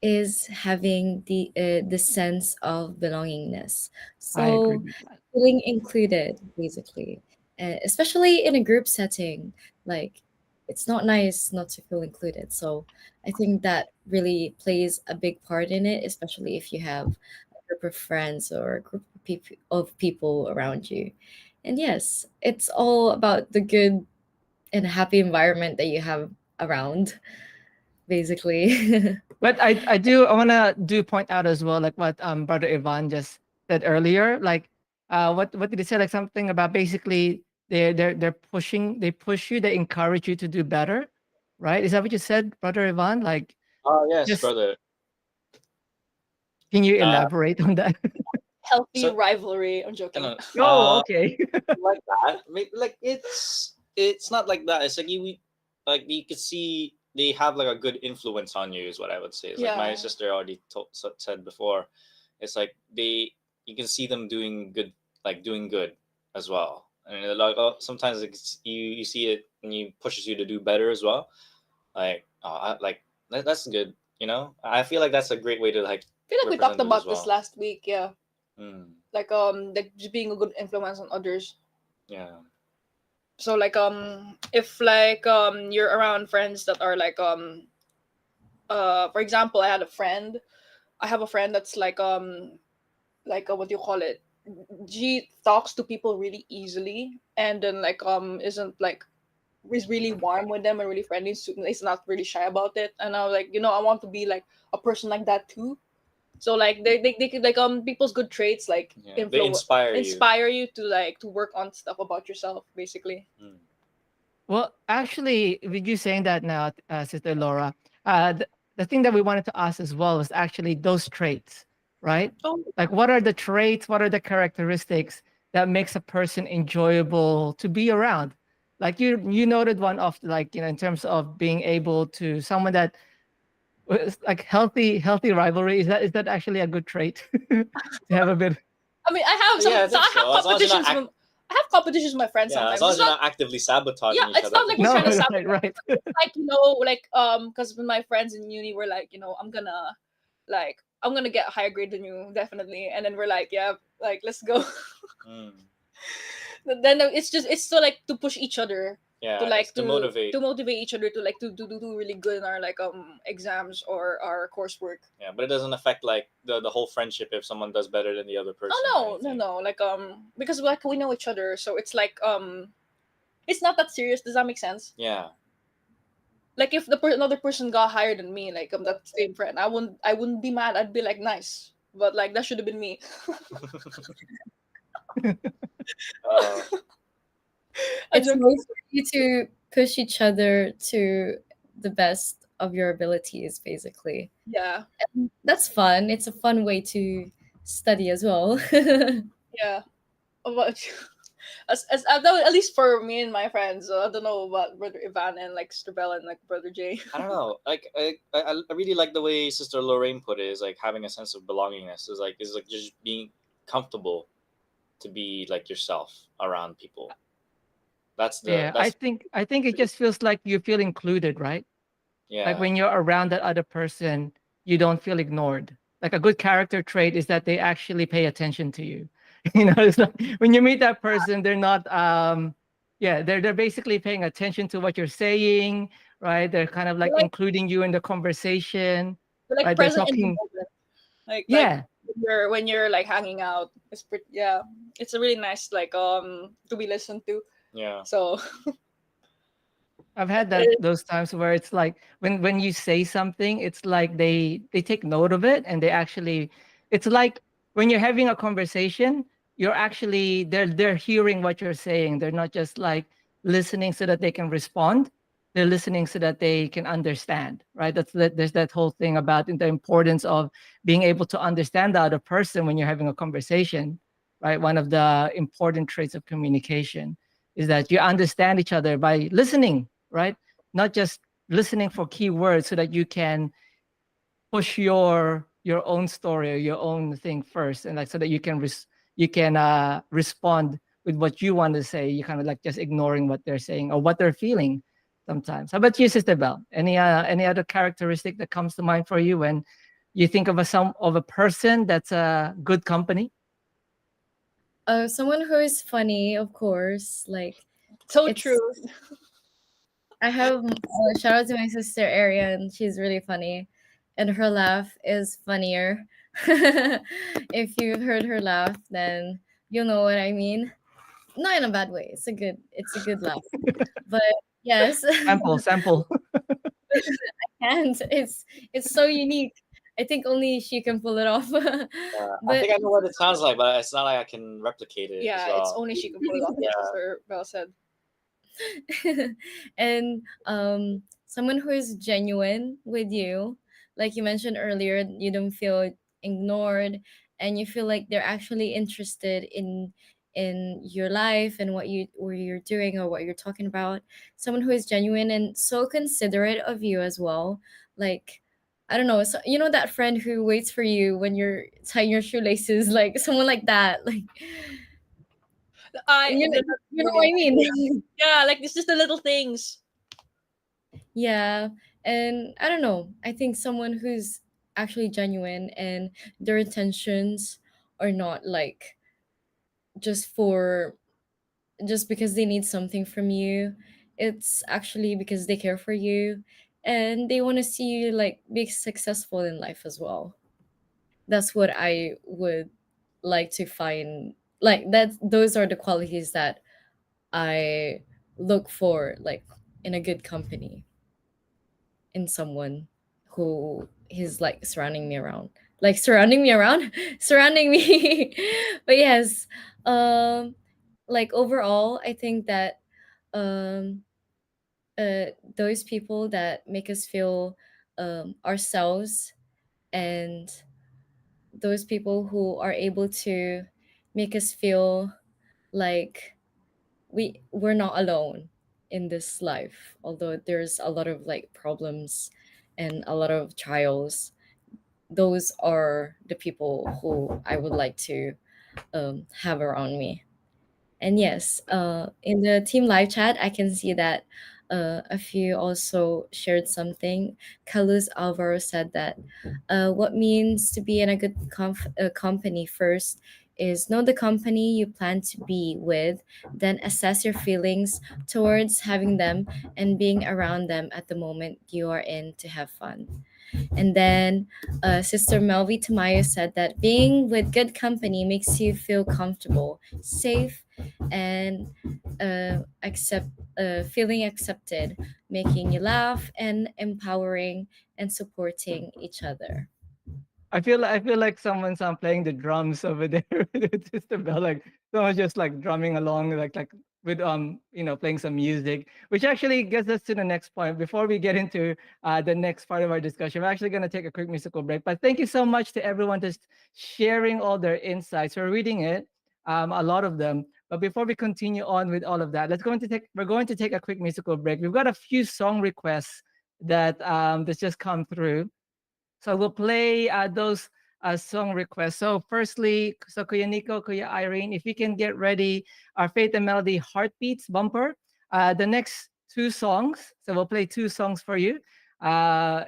is having the sense of belongingness. I agree So with that. feeling included, basically, especially in a group setting. Like, it's not nice not to feel included. So I think that really plays a big part in it, especially if you have a group of friends or a group of people around you. And yes, it's all about the good and happy environment that you have around, basically. But I want to do point out as well, like what Brother Ivan just said earlier. Like what did he say? Like something about basically they push you, they encourage you to do better, right? Is that what you said, Brother Ivan? Like Oh yes, just brother. can you Uh, elaborate on that? Healthy So- rivalry. I'm joking. Oh, okay. like that. Like it's not like that. It's like you could see they have like a good influence on you is what I would say. It's like my Yeah. sister already said before. It's like you can see them doing good, like doing good as well. And like sometimes you see it and you pushes you to do better as well. Like that's good. I feel like that's a great way to like. I feel like we represent talked it about as this well. last week. Yeah, Mm, like just being a good influence on others. yeah. So like if like you're around friends that are like for example, I have a friend that's like what do you call it, she talks to people really easily, and then like isn't like is really warm with them and really friendly, so is not really shy about it. And I was like, I want to be like a person like that too. So like they could like people's good traits like Yeah, they inspire you. inspire you to like to work on stuff about yourself, basically. Well, actually, with you saying that now, Sister Laura, the thing that we wanted to ask as well was actually those traits, right? Oh. Like, what are the traits? What are the characteristics that makes a person enjoyable to be around? Like you noted one of like in terms of being able to someone that was like healthy rivalry. Is that actually a good trait to have a bit? I mean, I have some. Yeah, I so think I have so. As long as you're not competitions. I have competitions with my friends Yeah, sometimes. as long as It's you're not, not actively sabotaging yeah, each it's other. not like we're No, trying to right, sabotage. right. It's like like because with my friends in uni we're like I'm gonna get a higher grade than you, definitely, and then we're like, yeah, like let's go. Mm. Then it's still like to push each other, Yeah, to like it's to motivate. to motivate each other to like to do really good in our like exams or our coursework. Yeah, but it doesn't affect like the whole friendship if someone does better than the other person. Oh no, like because like we know each other, so it's like it's not that serious. Does that make sense? Yeah. Like if another person got higher than me, like I'm that same friend, I wouldn't be mad. I'd be like, nice, but like that should have been me. It's a way for you to push each other to the best of your abilities, basically. Yeah. And that's fun. It's a fun way to study as well. Yeah. What about you? At least for me and my friends, I don't know about Brother Ivan and like Sister Bella and like Brother Jay. I don't know. Like I really like the way Sister Lorraine put it. Is like having a sense of belongingness. Is like just being comfortable to be like yourself around people. That's I think it just feels like you feel included, right? Yeah. Like when you're around that other person, you don't feel ignored. Like a good character trait is that they actually pay attention to you. It's like when you meet that person, they're not they're basically paying attention to what you're saying, right? They're kind of like Like- including you in the conversation. They're like right? They're present in the talking. moment. Like Yeah. when you're like hanging out, it's pretty, yeah, it's a really nice like to be listened to. Yeah. So I've had those times where it's like when you say something, it's like they take note of it and they actually, it's like when you're having a conversation, you're actually they're hearing what you're saying. They're not just like listening so that they can respond. They're listening so that they can understand, right? There's that whole thing about the importance of being able to understand the other person when you're having a conversation, right? One of the important traits of communication is that you understand each other by listening, right? Not just listening for keywords so that you can push your own story or your own thing first, and like so that you can respond with what you want to say. You kind of like just ignoring what they're saying or what they're feeling sometimes. How about you, Sister Bell? Any other characteristic that comes to mind for you when you think of a person that's a good company? Someone who is funny, of course. Like, So it's true. I have shout out to my sister Arian. She's really funny, and her laugh is funnier. If you've heard her laugh, then you'll know what I mean. Not in a bad way. It's a good laugh. But yes, Sample. I can't. It's so unique. I think only she can pull it off. I But think I know what it sounds like, but it's not like I can replicate it as Yeah, well. it's only she can pull it off. Yeah. Sister Belle said. and someone who is genuine with you, like you mentioned earlier, you don't feel ignored, and you feel like they're actually interested in your life and what you're doing or what you're talking about. Someone who is genuine and so considerate of you as well. Like, I don't know, so, you know, that friend who waits for you when you're tying your shoelaces, like someone like that. Like, I you know, the- you know what I mean. Yeah, like it's just the little things. Yeah, and I don't know. I think someone who's actually genuine and their intentions are not like just for just because they need something from you. It's actually because they care for you and they want to see you like be successful in life as well. That's what I would like to find, like that those are the qualities that I look for, like in a good company, in someone who is like surrounding me around, like surrounding me around surrounding me. But yes, um like overall I think that um those people that make us feel ourselves, and those people who are able to make us feel like we're not alone in this life, although there's a lot of like problems and a lot of trials. Those are the people who I would like to have around me. And yes, in the team live chat, I can see that a few also shared something. Carlos Alvaro said that what means to be in a good company first is know the company you plan to be with, then assess your feelings towards having them and being around them at the moment you are in to have fun. And then Sister Melvi Tamayo said that being with good company makes you feel comfortable, safe, and feeling accepted, making you laugh and empowering and supporting each other. I feel like someone's playing the drums over there with just the bell, like someone's just like drumming along, like with playing some music, which actually gets us to the next point. Before we get into the next part of our discussion, we're actually going to take a quick musical break. But thank you so much to everyone just sharing all their insights. We're reading it, a lot of them. But before we continue on with all of that, we're going to take a quick musical break. We've got a few song requests that's just come through. So we'll play those song requests. So firstly, so Kuya Nico, Kuya Irene, if you can get ready our Faith and Melody Heartbeats bumper. The next two songs, so we'll play two songs for you,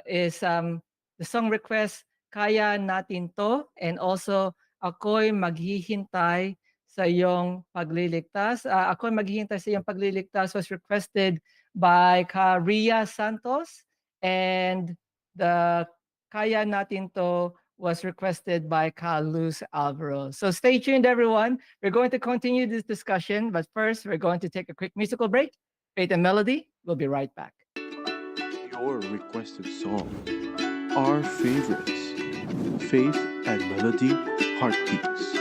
is the song request, Kaya Natin To, and also Ako'y Maghihintay sa iyong pagliligtas. Ako'y Maghihintay sa iyong pagliligtas was requested by Ka Ria Santos, and the Kaya Natin To was requested by Carlos Alvaro. So stay tuned, everyone. We're going to continue this discussion, but first, we're going to take a quick musical break. Faith and Melody, we'll be right back. Your requested song. Our favorites. Faith and Melody Heartbeats.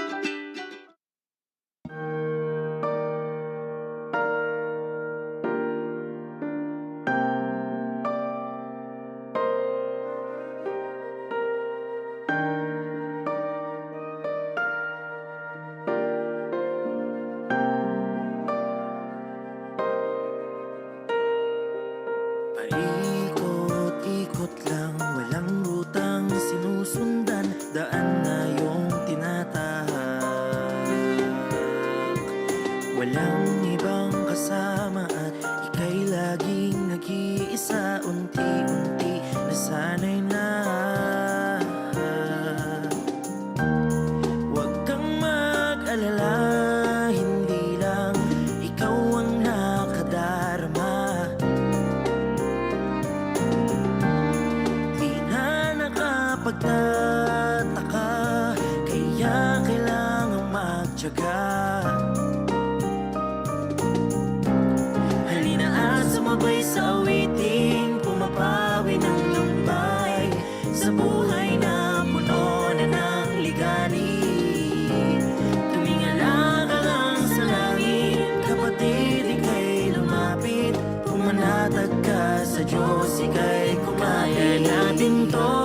Paikot-ikot lang, walang rutang sinusundan, daan na yung tinatahak. Walang ibang kasama at ika'y laging nag-iisa, unti-unti nasanay na. Huwag kang mag-alala, hindi lang ikaw ang nakadarama. Pagtataka, kaya kailangang magtiyaga. Halina at sumabay sa awiting, pumapawi ng lumbay sa buhay na puno na ng ligalig. Tumingala ka lang sa langit, kapatid, ika'y lumapit, pumanatag ka sa Diyos, ika'y kumaya natin to.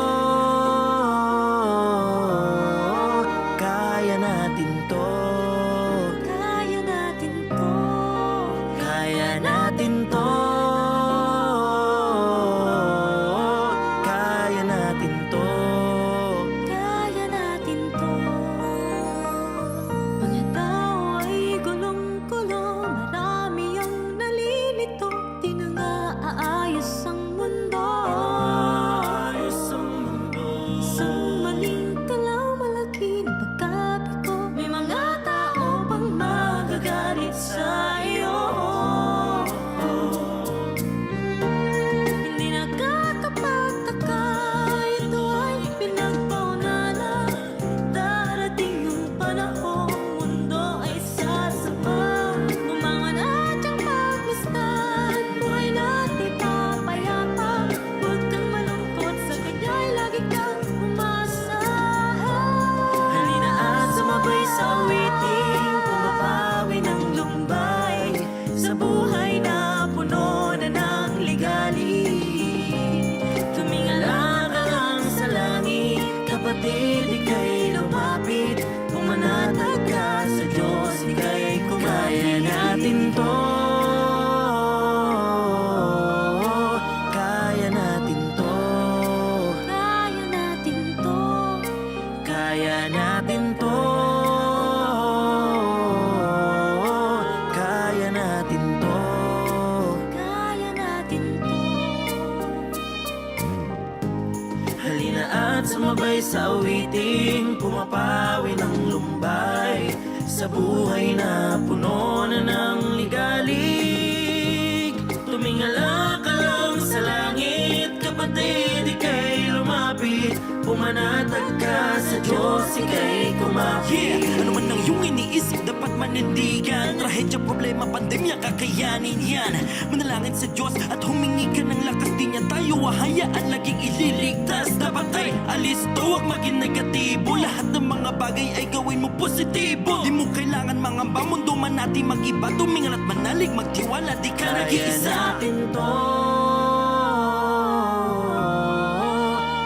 Sumabay sa awiting, pumapawi ng lumbay sa buhay na puno na ng ligalig. Tumingala ka lang sa langit, kapatid, ika'y lumapit, pumanatag ka sa Diyos, ika'y kumapit. Ano man ang iyong iniisip, dapat manindigan. Trahedya, problema, pandemya, kakayanin yan. Manalangin sa Diyos at humingi ka ng lakas, di niya tayo hahayaan laging ililigtas. Dapat ay alis to, huwag maging negatibo. Lahat ng mga bagay ay gawin mo positibo. Di mo kailangan mangamba, mundo man natin mag-iba. Tumingal at manalig, magtiwala, di ka nag-iisa. Kaya natin to,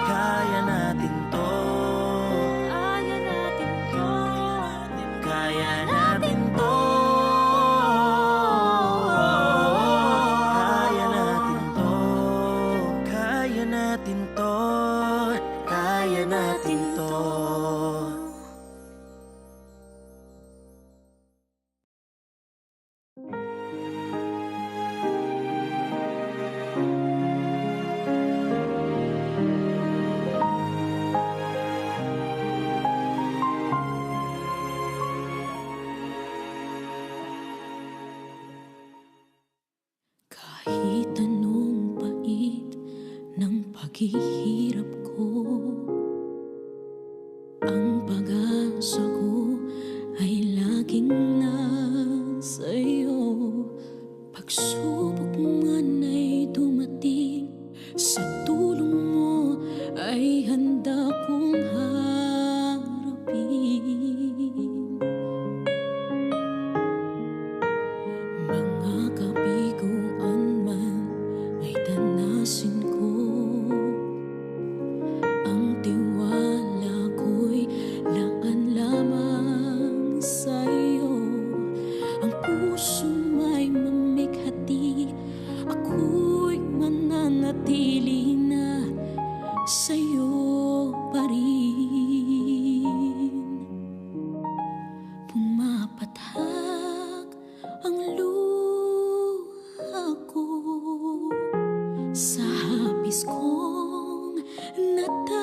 kaya natin to, kaya natin to, kaya natin to, kaya natin to, kaya natin to, kaya natin to. Kahit anong pait ng paghihirap ko, ang pag-asa ko ay laging nasa iyo. Pagsubok sa hapis kong nadarama.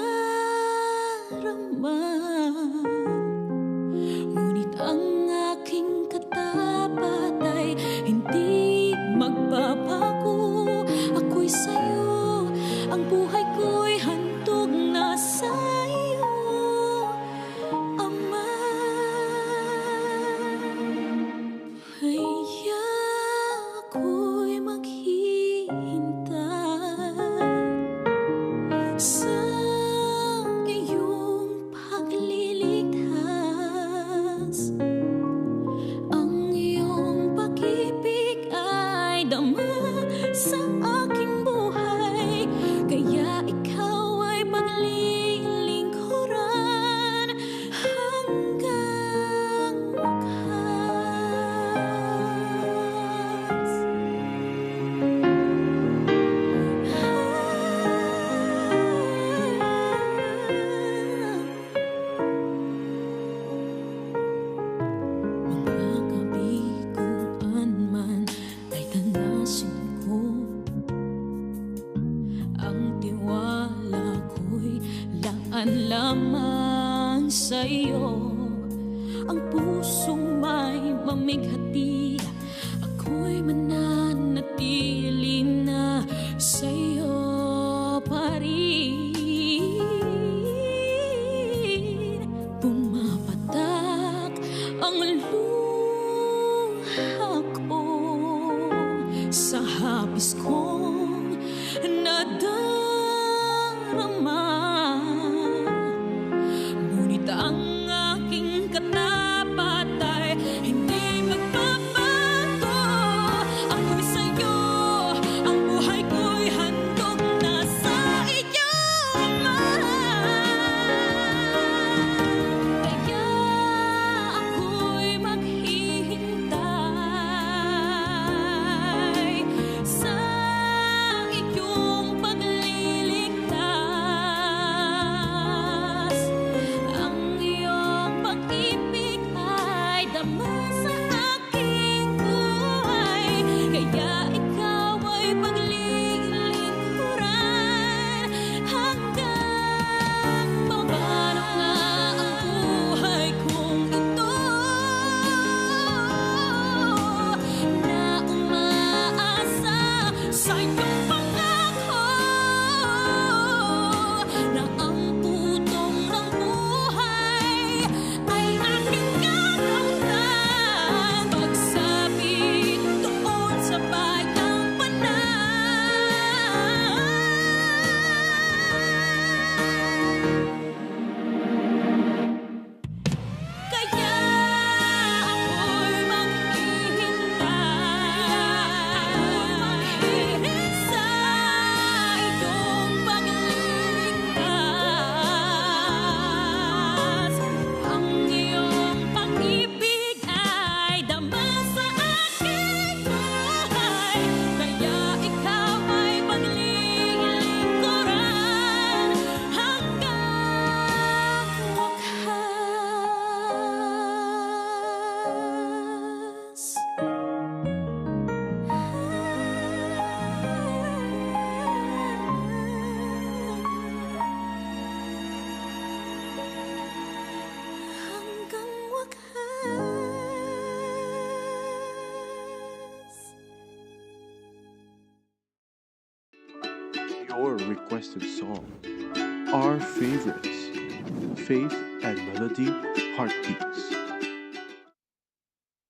Ngunit ang aking katapat ay hindi magbabago. Ako'y sa'yo, ang buhay ko'y handog na sa'yo, Ama. Kaya ako'y maghihintay sa iyong pagliligtas. Ang iyong pag-ibig ay dama sa aking buhay, kaya ikaw ay paglilingkuran hanggang wakas. Mga gabi kung anman ay tanasin ko, ang tiwala ko'y laan lamang sa'yo. Ang pusong may mamighati, ako'y mananatili na sa'yo pa rin. Pumapatak ang luha ko sa hapis kong nadarama. Ngunit ang aking katapat ay hindi magbabago. Ako'y sa'yo, ang buhay ko'y handog na sa iyo, Ama. Kaya ako'y maghihintay sa iyong pagliligtas. Ang iyong pag-ibig ay dama sa aking buhay, kaya ikaw ay paglilingkuran hanggang mabalo na ang buhay kong ito, na umaasa sa iyong pangako na ang putong ng buhay ay aking kakamtan. Pagsapit doon sa bayang kaya ako'y maghihintay sa iyong pagliligtas. Ang iyong pag-ibig ay dama sa aking buhay, kaya ikaw ay paglilingkuran hanggang wakas. Hanggang wakas. Your requested song. Our favorites. Faith and Melody Heartbeats.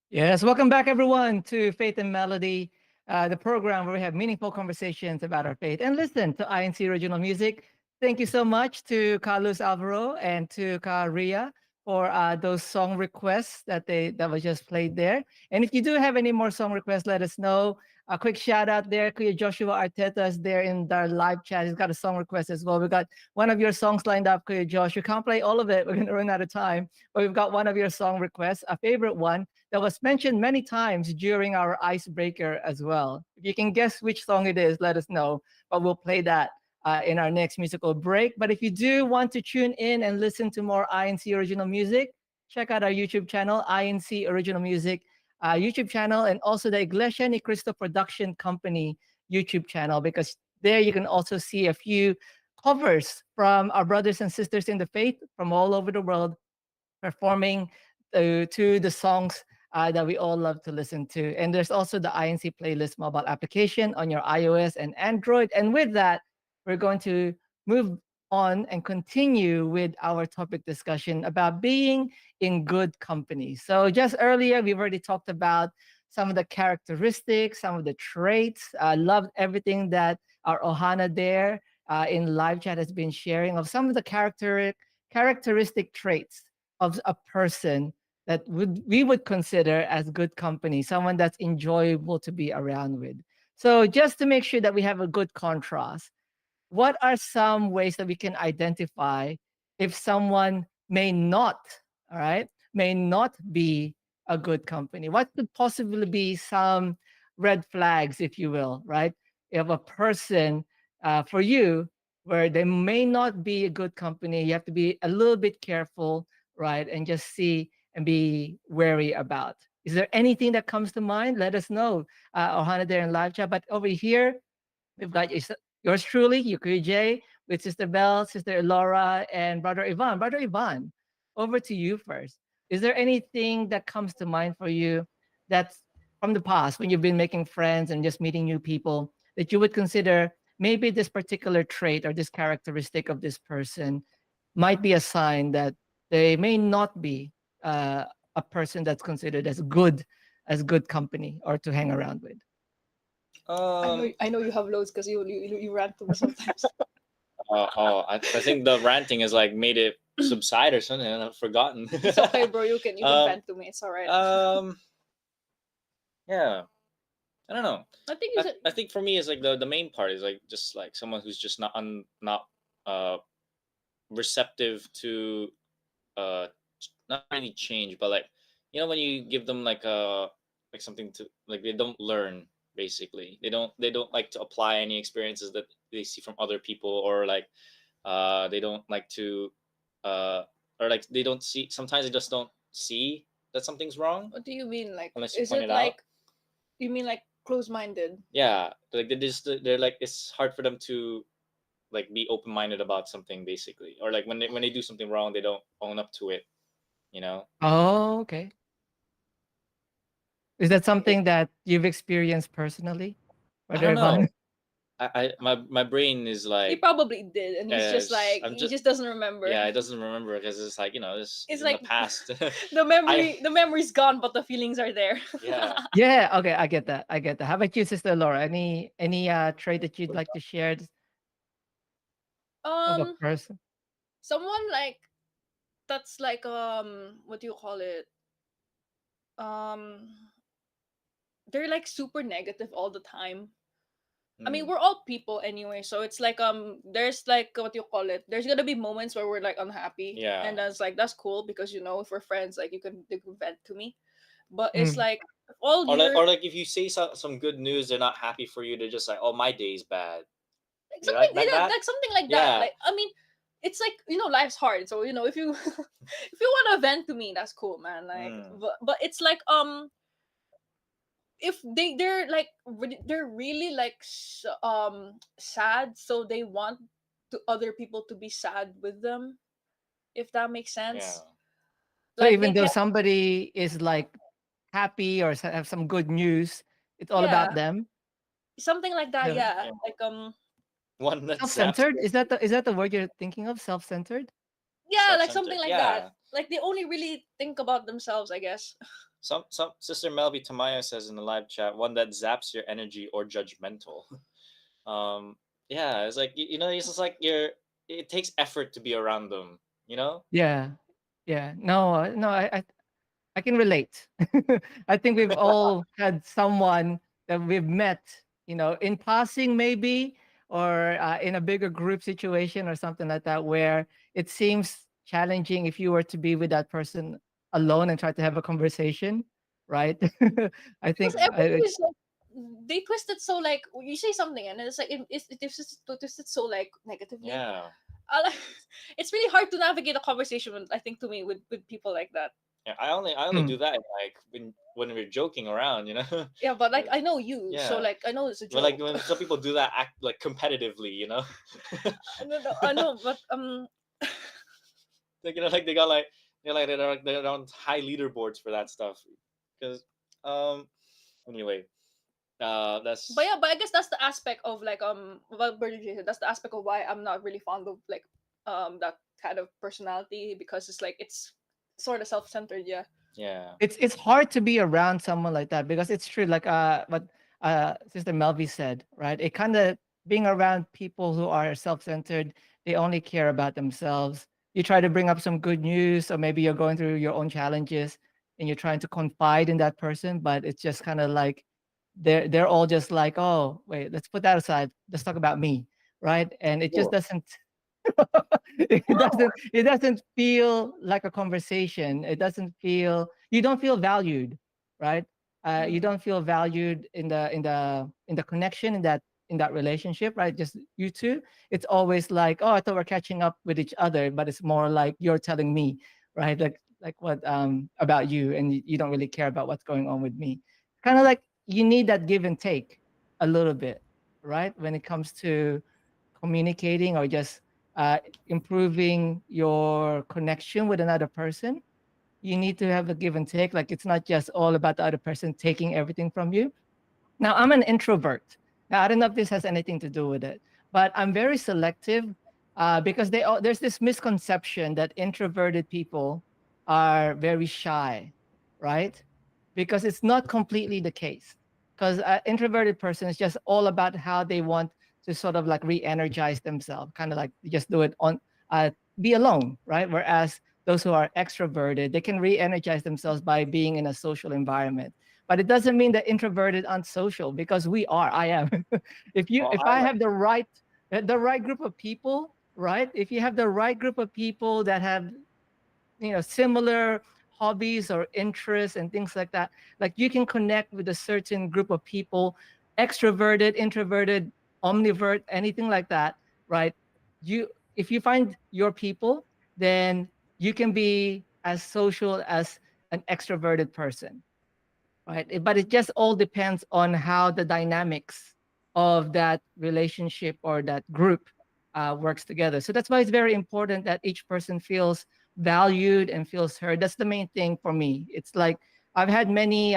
Yes, welcome back, everyone, to Faith and Melody, the program where we have meaningful conversations about our faith. And listen to INC Original Music. Thank you so much to Carlos Alvaro and to Ria for those song requests that was just played there. And if you do have any more song requests, let us know. A quick shout out there, Kuya Joshua Arteta is there in our live chat. He's got a song request as well. We got one of your songs lined up, Kuya Josh. We can't play all of it. We're going to run out of time. But we've got one of your song requests, a favorite one that was mentioned many times during our icebreaker as well. If you can guess which song it is, let us know. But we'll play that in our next musical break. But if you do want to tune in and listen to more INC original music, check out our YouTube channel, INC Original Music YouTube channel, and also the Iglesia Ni Cristo Production Company YouTube channel, because There you can also see a few covers from our brothers and sisters in the faith from all over the world performing to the songs that we all love to listen to. And there's also the INC playlist mobile application on your iOS and Android. And with that, we're going to move on and continue with our topic discussion about being in good company. So just earlier, we've already talked about some of the characteristics, some of the traits. I loved everything that our Ohana there in live chat has been sharing of some of the characteristic traits of a person that we would consider as good company, someone that's enjoyable to be around with. So just to make sure that we have a good contrast, what are some ways that we can identify if someone may not, all right, may not be a good company? What could possibly be some red flags, if you will, right? If a person for you where they may not be a good company, you have to be a little bit careful, right? And just see and be wary about. Is there anything that comes to mind? Let us know. Ohana there in live chat. But over here, we've got yours truly, Yukuri J, with Sister Belle, Sister Laura, and Brother Ivan. Brother Ivan, over to you first. Is there anything that comes to mind for you that's from the past when you've been making friends and just meeting new people that you would consider maybe this particular trait or this characteristic of this person might be a sign that they may not be a person that's considered as good company or to hang around with? I know you have loads because you rant to me sometimes. I think the ranting has like made it subside or something, and I've forgotten. It's okay, bro. You can vent to me. It's all right. Yeah, I don't know. I think I think for me it's like the main part is like just like someone who's just not receptive to not really change, but like when you give them like something to like they don't learn basically. They don't like to apply any experiences that they see from other people, or like they don't like to or like they don't see, sometimes they just don't see that something's wrong What do you mean? Like, unless you is point it it out. like, you mean like close-minded? Yeah, like they're like, it's hard for them to like be open-minded about something basically, or like when they do something wrong they don't own up to it, you know. Oh, okay. Is that something that you've experienced personally, I Brother don't know. Ivan? My brain is He like, probably did, and he's just like he just doesn't remember. yeah, it doesn't remember because it's like it's It's in like the past. the memory's gone, but the feelings are there. Yeah. Yeah, okay, I get that. I get that. How about you, Sister Laura? Any trait that you'd like to share of a um, person? someone like that's like what do you call it? Um, they're like super negative all the time. I mean, we're all people anyway, so it's like there's like what you call it. There's gonna be moments where we're like unhappy, Yeah. and that's like that's cool because if we're friends, like you can vent to me. But it's Mm. like all Or year, like if you say some good news, they're not happy for you. They're just like, oh, my day's bad. like You something like that? like something like Yeah. that. Like I mean, it's like life's hard, so if you if you want to vent to me, that's cool, man. Like, but it's like if they're like they're really like sad, so they want to other people to be sad with them, if that makes sense. So Like even they though get somebody is like happy or have some good news, it's all yeah, about them. something like that. Yeah. Yeah, like one that Self-centered? Is that the word you're thinking of? Self-centered? yeah, like something like Yeah. that. Like they only really think about themselves, I guess. Some Sister Melby Tamayo says in the live chat, one that zaps your energy or judgmental. Yeah, it's like it's just like it takes effort to be around them, you know? Yeah. Yeah. No, no, I can relate. I think we've all had someone that we've met, in passing maybe, or in a bigger group situation or something like that, where it seems challenging if you were to be with that person alone and try to have a conversation, right? I Because think, everything is like they twist it so like you say something and it's like it twisted so like negatively. Yeah. Like, it's really hard to navigate a conversation with, I think, to me with people like that. Yeah, I only do that like when we're joking around, you know. Yeah, but like I know you, so Yeah. like I know it's a But joke. like when some people do that act like competitively, you know. I know, but Like, you know, like they got like they're on high leaderboards for that stuff. Because um anyway, that's but yeah, but I guess that's the aspect of like what Bernie said. That's the aspect of why I'm not really fond of like that kind of personality, because it's like it's sort of self-centered. Yeah. yeah. It's hard to be around someone like that because it's true, like what Sister Melvi said, right? It kind of being around people who are self-centered, they only care about themselves. You try to bring up some good news, or maybe you're going through your own challenges and you're trying to confide in that person, but it's just kind of like they're all just like, oh wait, let's put that aside. Let's talk about me, right? And it just Sure. doesn't it doesn't feel like a conversation. It doesn't feel, you don't feel valued, right? You don't feel valued in the connection, in that relationship, right? Just you two. It's always like, oh, I thought we're catching up with each other, but it's more like you're telling me, right? Like what about you, and you don't really care about what's going on with me. Kind of like you need that give and take a little bit, right? When it comes to communicating or just improving your connection with another person, you need to have a give and take. Like it's not just all about the other person taking everything from you. Now, I'm an introvert. Now, I don't know if this has anything to do with it, but I'm very selective because there's this misconception that introverted people are very shy, right? Because it's not completely the case. Because an introverted person is just all about how they want to sort of like re-energize themselves, kind of like just do it on, be alone, right? Whereas those who are extroverted, they can re-energize themselves by being in a social environment, but it doesn't mean that introverted aren't social, because we are. I am. Well, If I I like have the right group of people, right? If you have the right group of people that have similar hobbies or interests and things like that, like you can connect with a certain group of people, extroverted, introverted, omnivert, anything like that, right? You If you find your people, then you can be as social as an extroverted person, right? But it just all depends on how the dynamics of that relationship or that group works together. So that's why it's very important that each person feels valued and feels heard. That's the main thing for me. It's like I've had many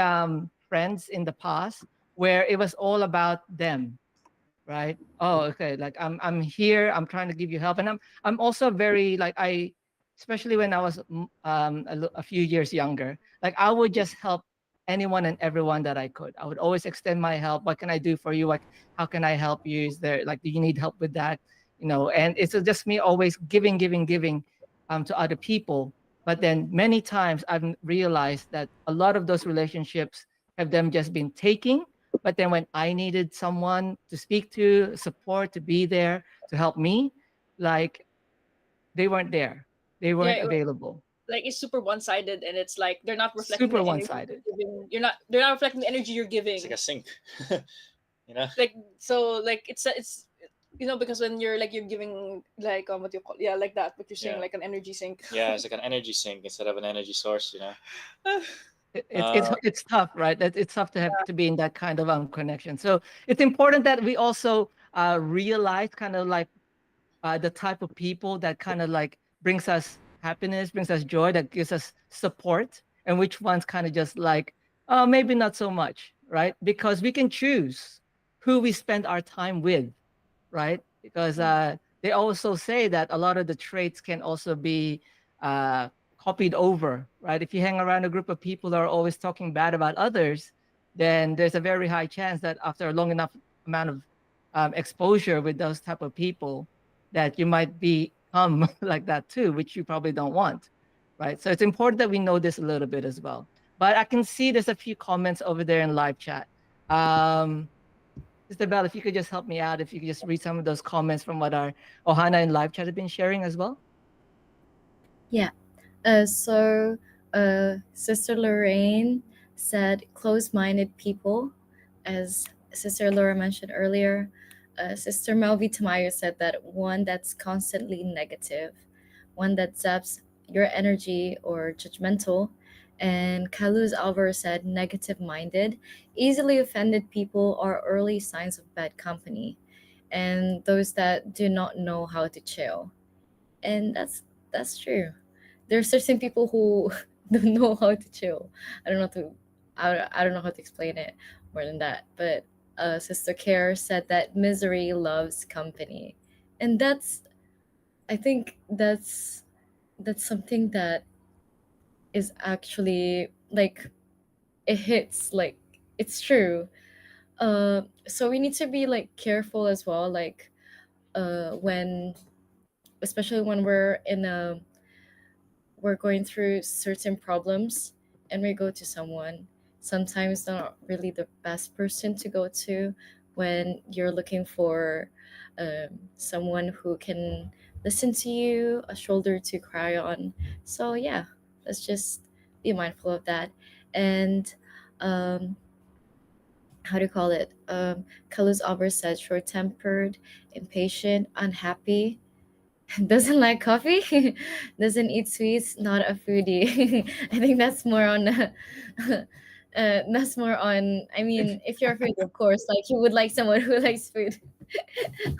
friends in the past where it was all about them, right? Oh, okay. Like I'm here. I'm trying to give you help, and I'm also very like especially when I was a few years younger. Like I would just help anyone and everyone that I could. I would always extend my help. What can I do for you? Like how can I help you? Is there like, do you need help with that? And it's just me always giving, giving, giving to other people. But then many times I've realized that a lot of those relationships have them just been taking, but then when I needed someone to speak to, support, to be there to help me, like they weren't there. They Yeah, weren't available. like it's super one-sided, and it's like they're not reflecting Super the one energy sided. you're giving. They're not reflecting the energy you're giving. it's like a sink. You know. Like so, like it's because when you're giving like what you call, yeah, like that, what you're saying, Yeah. like an energy sink. Yeah, it's like an energy sink instead of an energy source. You know. It's it's it's tough, right? It's tough to have to be in that kind of connection. So it's important that we also realize kind of like the type of people that kind of like brings us happiness, brings us joy, that gives us support, and which ones kind of just like, oh, maybe not so much, right? Because we can choose who we spend our time with, right? Because they also say that a lot of the traits can also be uh, copied over, right? If you hang around a group of people that are always talking bad about others, then there's a very high chance that after a long enough amount of exposure with those type of people, that you might become like that too, which you probably don't want, right? So it's important that we know this a little bit as well. But I can see there's a few comments over there in live chat. Sister Bell, if you could just help me out, if you could just read some of those comments from what our Ohana and live chat have been sharing as well. Yeah. So, Sister Lorraine said close minded people, as Sister Laura mentioned earlier. Sister Melvi Tamayo said that one that's constantly negative, one that zaps your energy or judgmental. And Carlos Alvaro said negative minded, easily offended people are early signs of bad company, and those that do not know how to chill. And that's true. There are certain people who don't know how to chill. I don't know to I don't know how to explain it more than that. But Sister Care said that misery loves company, and I think that's something that is actually like it hits like it's true. So we need to be like careful as well, like when especially when we're going through certain problems and we go to someone, sometimes they're not really the best person to go to when you're looking for someone who can listen to you, a shoulder to cry on. So yeah, let's just be mindful of that. And um, how do you call it? Carlos Albert said short tempered, impatient, unhappy, doesn't like coffee, doesn't eat sweets, not a foodie. I think that's more on that's more on, I mean, if you're a foodie, of course, like you would like someone who likes food.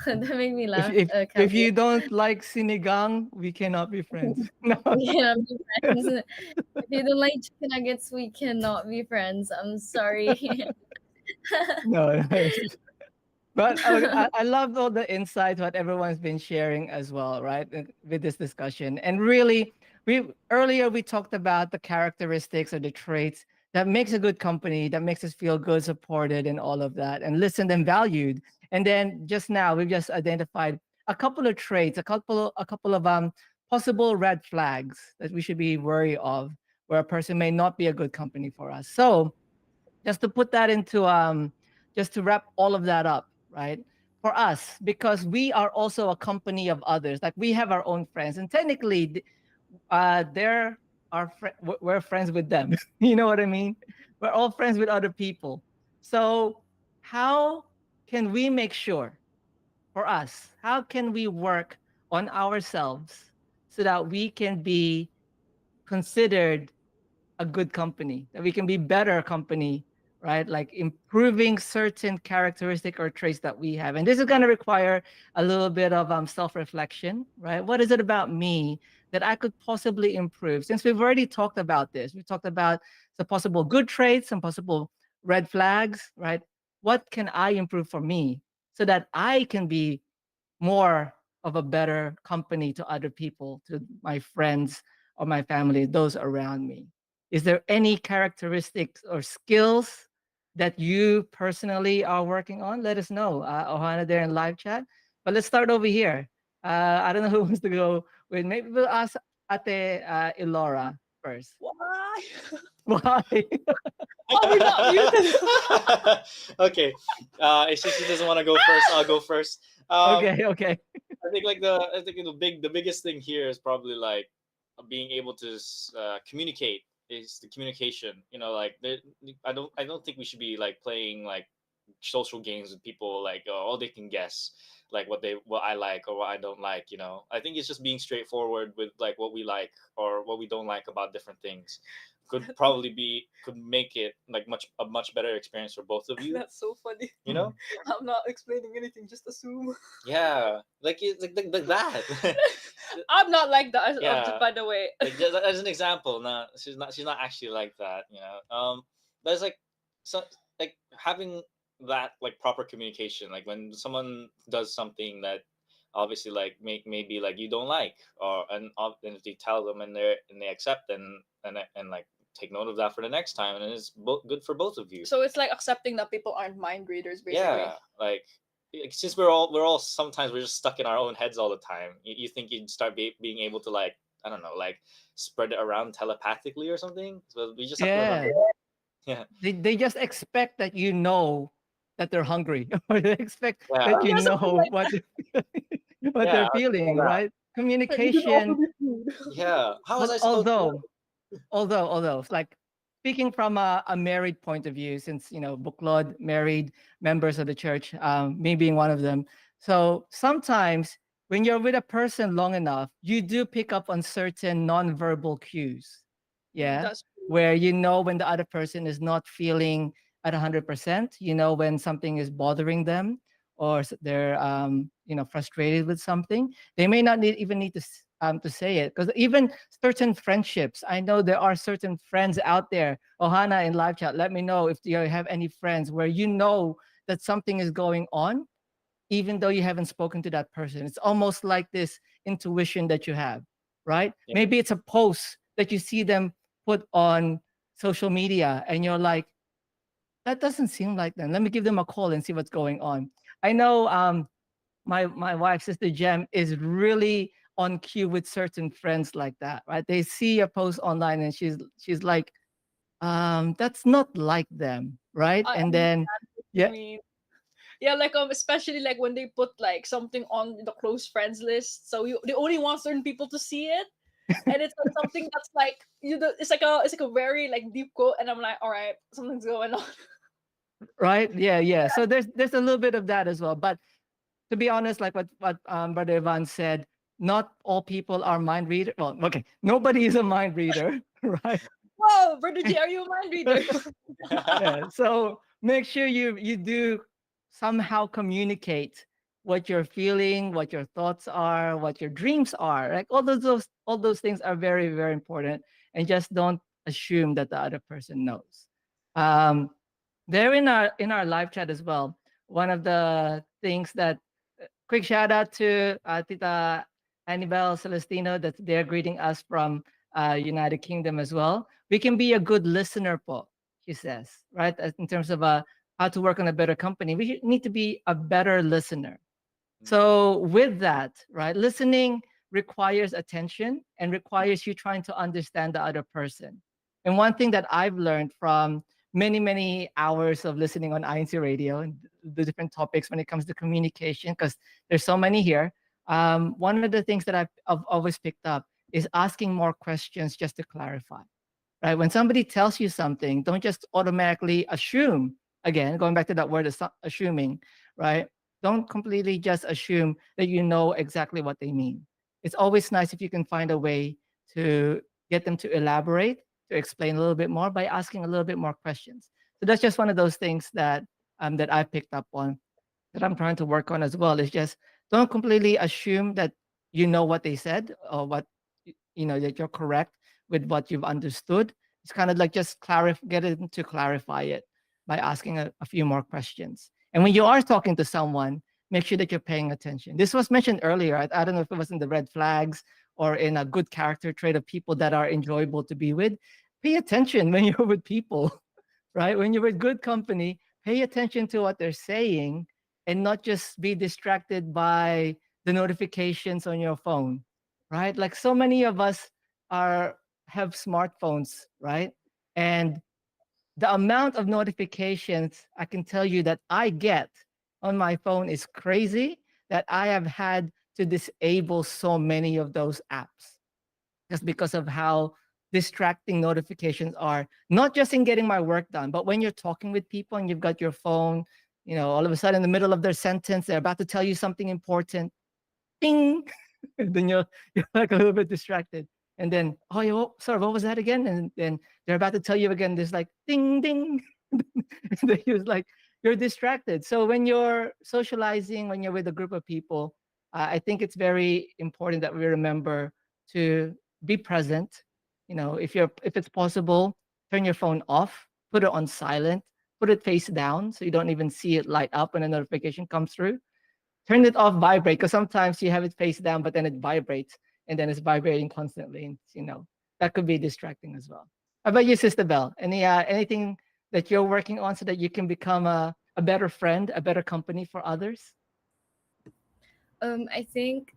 That made me If laugh, if if Calvin. you don't like sinigang, we cannot be friends. No. We cannot be friends. If you don't like chicken nuggets, we cannot be friends. I'm sorry. No, no. But I love all the insights what everyone's been sharing as well, right? With this discussion. And really, we earlier we talked about the characteristics or the traits that makes a good company, that makes us feel good, supported, and all of that, and listened and valued. And then just now we've just identified a couple of traits, a couple of possible red flags that we should be wary of, where a person may not be a good company for us. So just to put that into just to wrap all of that up, right? For us, because we are also a company of others, like we have our own friends, and technically they're we're friends with them. You know what I mean? We're all friends with other people. So how can we make sure, for us, how can we work on ourselves so that we can be considered a good company, that we can be better company, right? Like improving certain characteristic or traits that we have. And this is going to require a little bit of self-reflection, right? What is it about me that I could possibly improve? Since we've already talked about this, we talked about the possible good traits, some possible red flags, right? What can I improve for me so that I can be more of a better company to other people, to my friends or my family, those around me? Is there any characteristics or skills that you personally are working on? Let us know, Ohana, there in live chat. But let's start over here. I don't know who wants to go with. Maybe we'll ask Ate Ilora first. Why? Why? Are we not muted? Okay. If she doesn't want to go first, I'll go first. Okay, okay. I think the biggest thing here is probably like being able to communicate, is the communication. You know, like I don't think we should be like playing like social games with people, like all they can guess like what I like or what I don't like. You know, I think it's just being straightforward with like what we like or what we don't like about different things could make it like a much better experience for both of you. That's so funny. You know? I'm not explaining anything, just assume. Yeah, like like that. I'm not like that. Yeah. By the way. Like just as an example, no, she's not actually like that. You know, there's like so like having that like proper communication, like when someone does something that obviously like maybe like you don't like, or and if you tell them and they accept and like take note of that for the next time, and it's good for both of you. So it's like accepting that people aren't mind readers, basically. Yeah, like since we're all sometimes we're just stuck in our own heads all the time. You think you'd start being able to like, I don't know, like spread it around telepathically or something. So we just have to Yeah. remember. Yeah. They just expect that you know that they're hungry, or they expect Yeah. that you Yeah, know something like what what Yeah, they're feeling, that. right? But you can offer Communication. me food. Yeah. How was Al- I supposed to know? although it's like speaking from a married point of view, since Buklod married members of the church, me being one of them. So sometimes when you're with a person long enough, you do pick up on certain nonverbal cues. Yeah. That's where you know when the other person is not feeling at 100%, you know when something is bothering them, or they're frustrated with something. They may not even need to say it, because even certain friendships, I know there are certain friends out there. Ohana in live chat, let me know if you have any friends where you know that something is going on even though you haven't spoken to that person. It's almost like this intuition that you have, right? Yeah. Maybe it's a post that you see them put on social media and you're like, that doesn't seem like them. Let me give them a call and see what's going on. I know my wife's sister Jem is really on cue with certain friends like that, right? They see a post online and she's like, that's not like them, right? I And then understand what you yeah, mean. Yeah, like especially like when they put like something on the close friends list, so they only want certain people to see it, and it's like something that's like it's like a very like deep quote, and I'm like, all right, something's going on. right, yeah. So there's a little bit of that as well, but to be honest, like what Brother Ivan said, not all people are mind reader. Well, okay, nobody is a mind reader, right? Whoa, Brother G, are you a mind reader? Yeah. So make sure you do somehow communicate what you're feeling, what your thoughts are, what your dreams are. Like all those things are very, very important. And just don't assume that the other person knows. Um, there in our live chat as well. One of the things that quick shout out to Tita Annabelle Celestino that they're greeting us from United Kingdom as well. We can be a good listener po, she says, right? In terms of how to work on a better company, we need to be a better listener. So with that, right, listening requires attention and requires you trying to understand the other person. And one thing that I've learned from many, many hours of listening on INC radio and the different topics when it comes to communication, because there's so many here. One of the things that I've always picked up is asking more questions just to clarify, right? When somebody tells you something, don't just automatically assume. Again, going back to that word, assuming, right? Don't completely just assume that you know exactly what they mean. It's always nice if you can find a way to get them to elaborate, to explain a little bit more by asking a little bit more questions. So that's just one of those things that I picked up on, that I'm trying to work on as well. Is just don't completely assume that you know what they said, or what that you're correct with what you've understood. It's kind of like just get it to clarify it by asking a few more questions. And when you are talking to someone, make sure that you're paying attention. This was mentioned earlier. I don't know if it was in the red flags or in a good character trait of people that are enjoyable to be with. Pay attention when you're with people, right? When you're with good company, pay attention to what they're saying and not just be distracted by the notifications on your phone, right? Like so many of us are have smartphones, right? And the amount of notifications I can tell you that I get on my phone is crazy, that I have had to disable so many of those apps just because of how distracting notifications are, not just in getting my work done, but when you're talking with people and you've got your phone, all of a sudden in the middle of their sentence, they're about to tell you something important. Ding. And then you're like a little bit distracted. And then, oh, sorry, what was that again? And then they're about to tell you again, there's like ding, ding. And then you're like, you're distracted. So when you're socializing, when you're with a group of people, I think it's very important that we remember to be present. If it's possible, turn your phone off, put it on silent, put it face down so you don't even see it light up when a notification comes through. Turn it off vibrate, because sometimes you have it face down, but then it vibrates and then it's vibrating constantly. And that could be distracting as well. How about you, Sister Bell? Anything that you're working on so that you can become a better friend, a better company for others? I think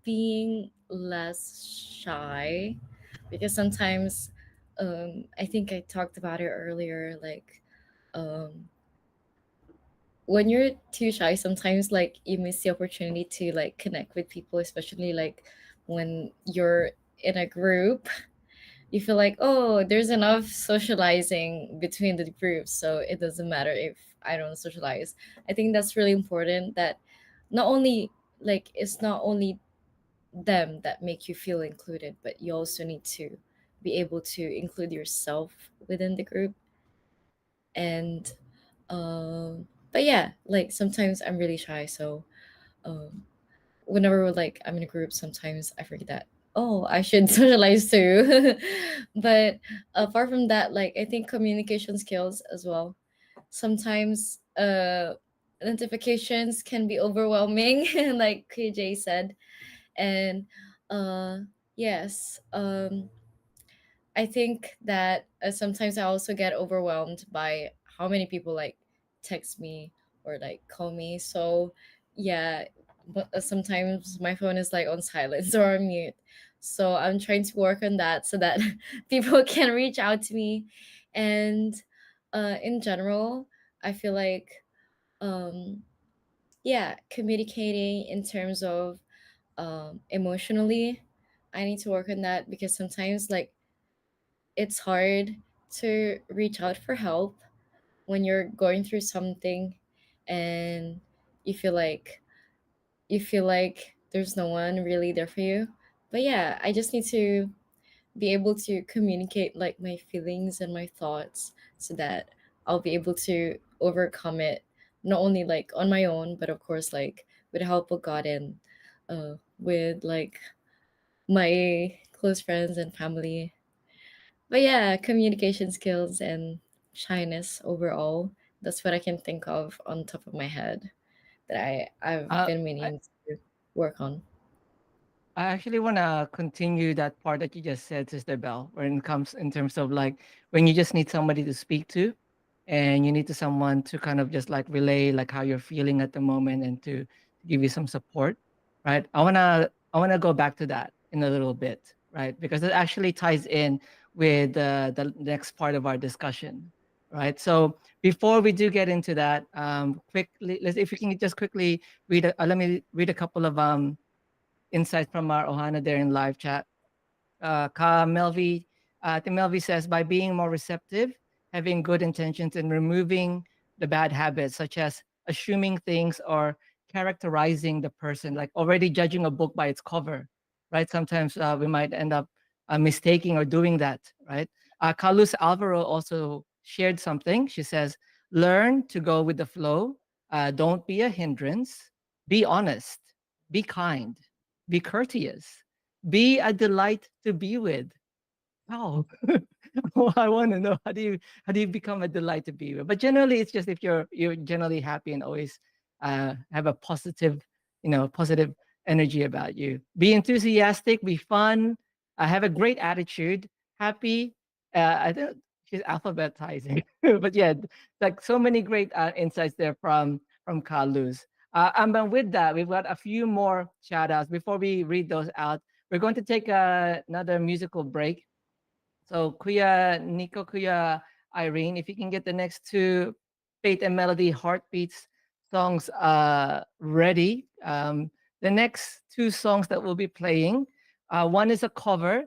being less shy, because sometimes I think I talked about it earlier, like um, when you're too shy, sometimes like you miss the opportunity to like connect with people, especially like when you're in a group. You feel like, oh, there's enough socializing between the groups, so it doesn't matter if I don't socialize. I think that's really important, that not only it's not only them that make you feel included, but you also need to be able to include yourself within the group. And but yeah, like sometimes I'm really shy, so um whenever like I'm in a group, sometimes I forget that, oh, I should socialize too. But apart from that, like I think communication skills as well. Sometimes notifications can be overwhelming, like KJ said. And uh yes, I think that sometimes I also get overwhelmed by how many people like text me or like call me. So yeah, but sometimes my phone is like on silence or on mute. So I'm trying to work on that so that people can reach out to me. And in general, I feel like um yeah, communicating in terms of emotionally, I need to work on that because sometimes like it's hard to reach out for help when you're going through something and you feel like there's no one really there for you. But yeah, I just need to be able to communicate like my feelings and my thoughts so that I'll be able to overcome it, not only like on my own, but of course like with the help of God and with like my close friends and family. But yeah, communication skills and shyness overall. That's what I can think of on top of my head that I've Uh, been I, meaning to work on. I actually want to continue that part that you just said, Sister Bell, when it comes in terms of like when you just need somebody to speak to, and you need to someone to kind of just like relay like how you're feeling at the moment and to give you some support, right? I wanna go back to that in a little bit, right? Because it actually ties in with the next part of our discussion, right? So before we do get into that, quickly, let's if you can just quickly read. Let me read a couple of insights from our Ohana there in live chat. Ka Melvi says, by being more receptive, having good intentions, and removing the bad habits, such as assuming things or characterizing the person, like already judging a book by its cover, right? Sometimes we might end up mistaking or doing that, right? Carlos Alvaro also shared something. She says, learn to go with the flow. Don't be a hindrance. Be honest. Be kind. Be courteous. Be a delight to be with. Oh, well, I want to know how do you become a delight to be with? But generally, it's just if you're generally happy and always have a positive, positive energy about you. Be enthusiastic. Be fun. Have a great attitude. Happy. I think she's alphabetizing, but yeah, like so many great insights there from Carlos. And then with that, we've got a few more shout outs. Before we read those out, we're going to take another musical break. So Kuya Nico, Kuya Irene, if you can get the next two Faith and Melody Heartbeats songs ready. The next two songs that we'll be playing, one is a cover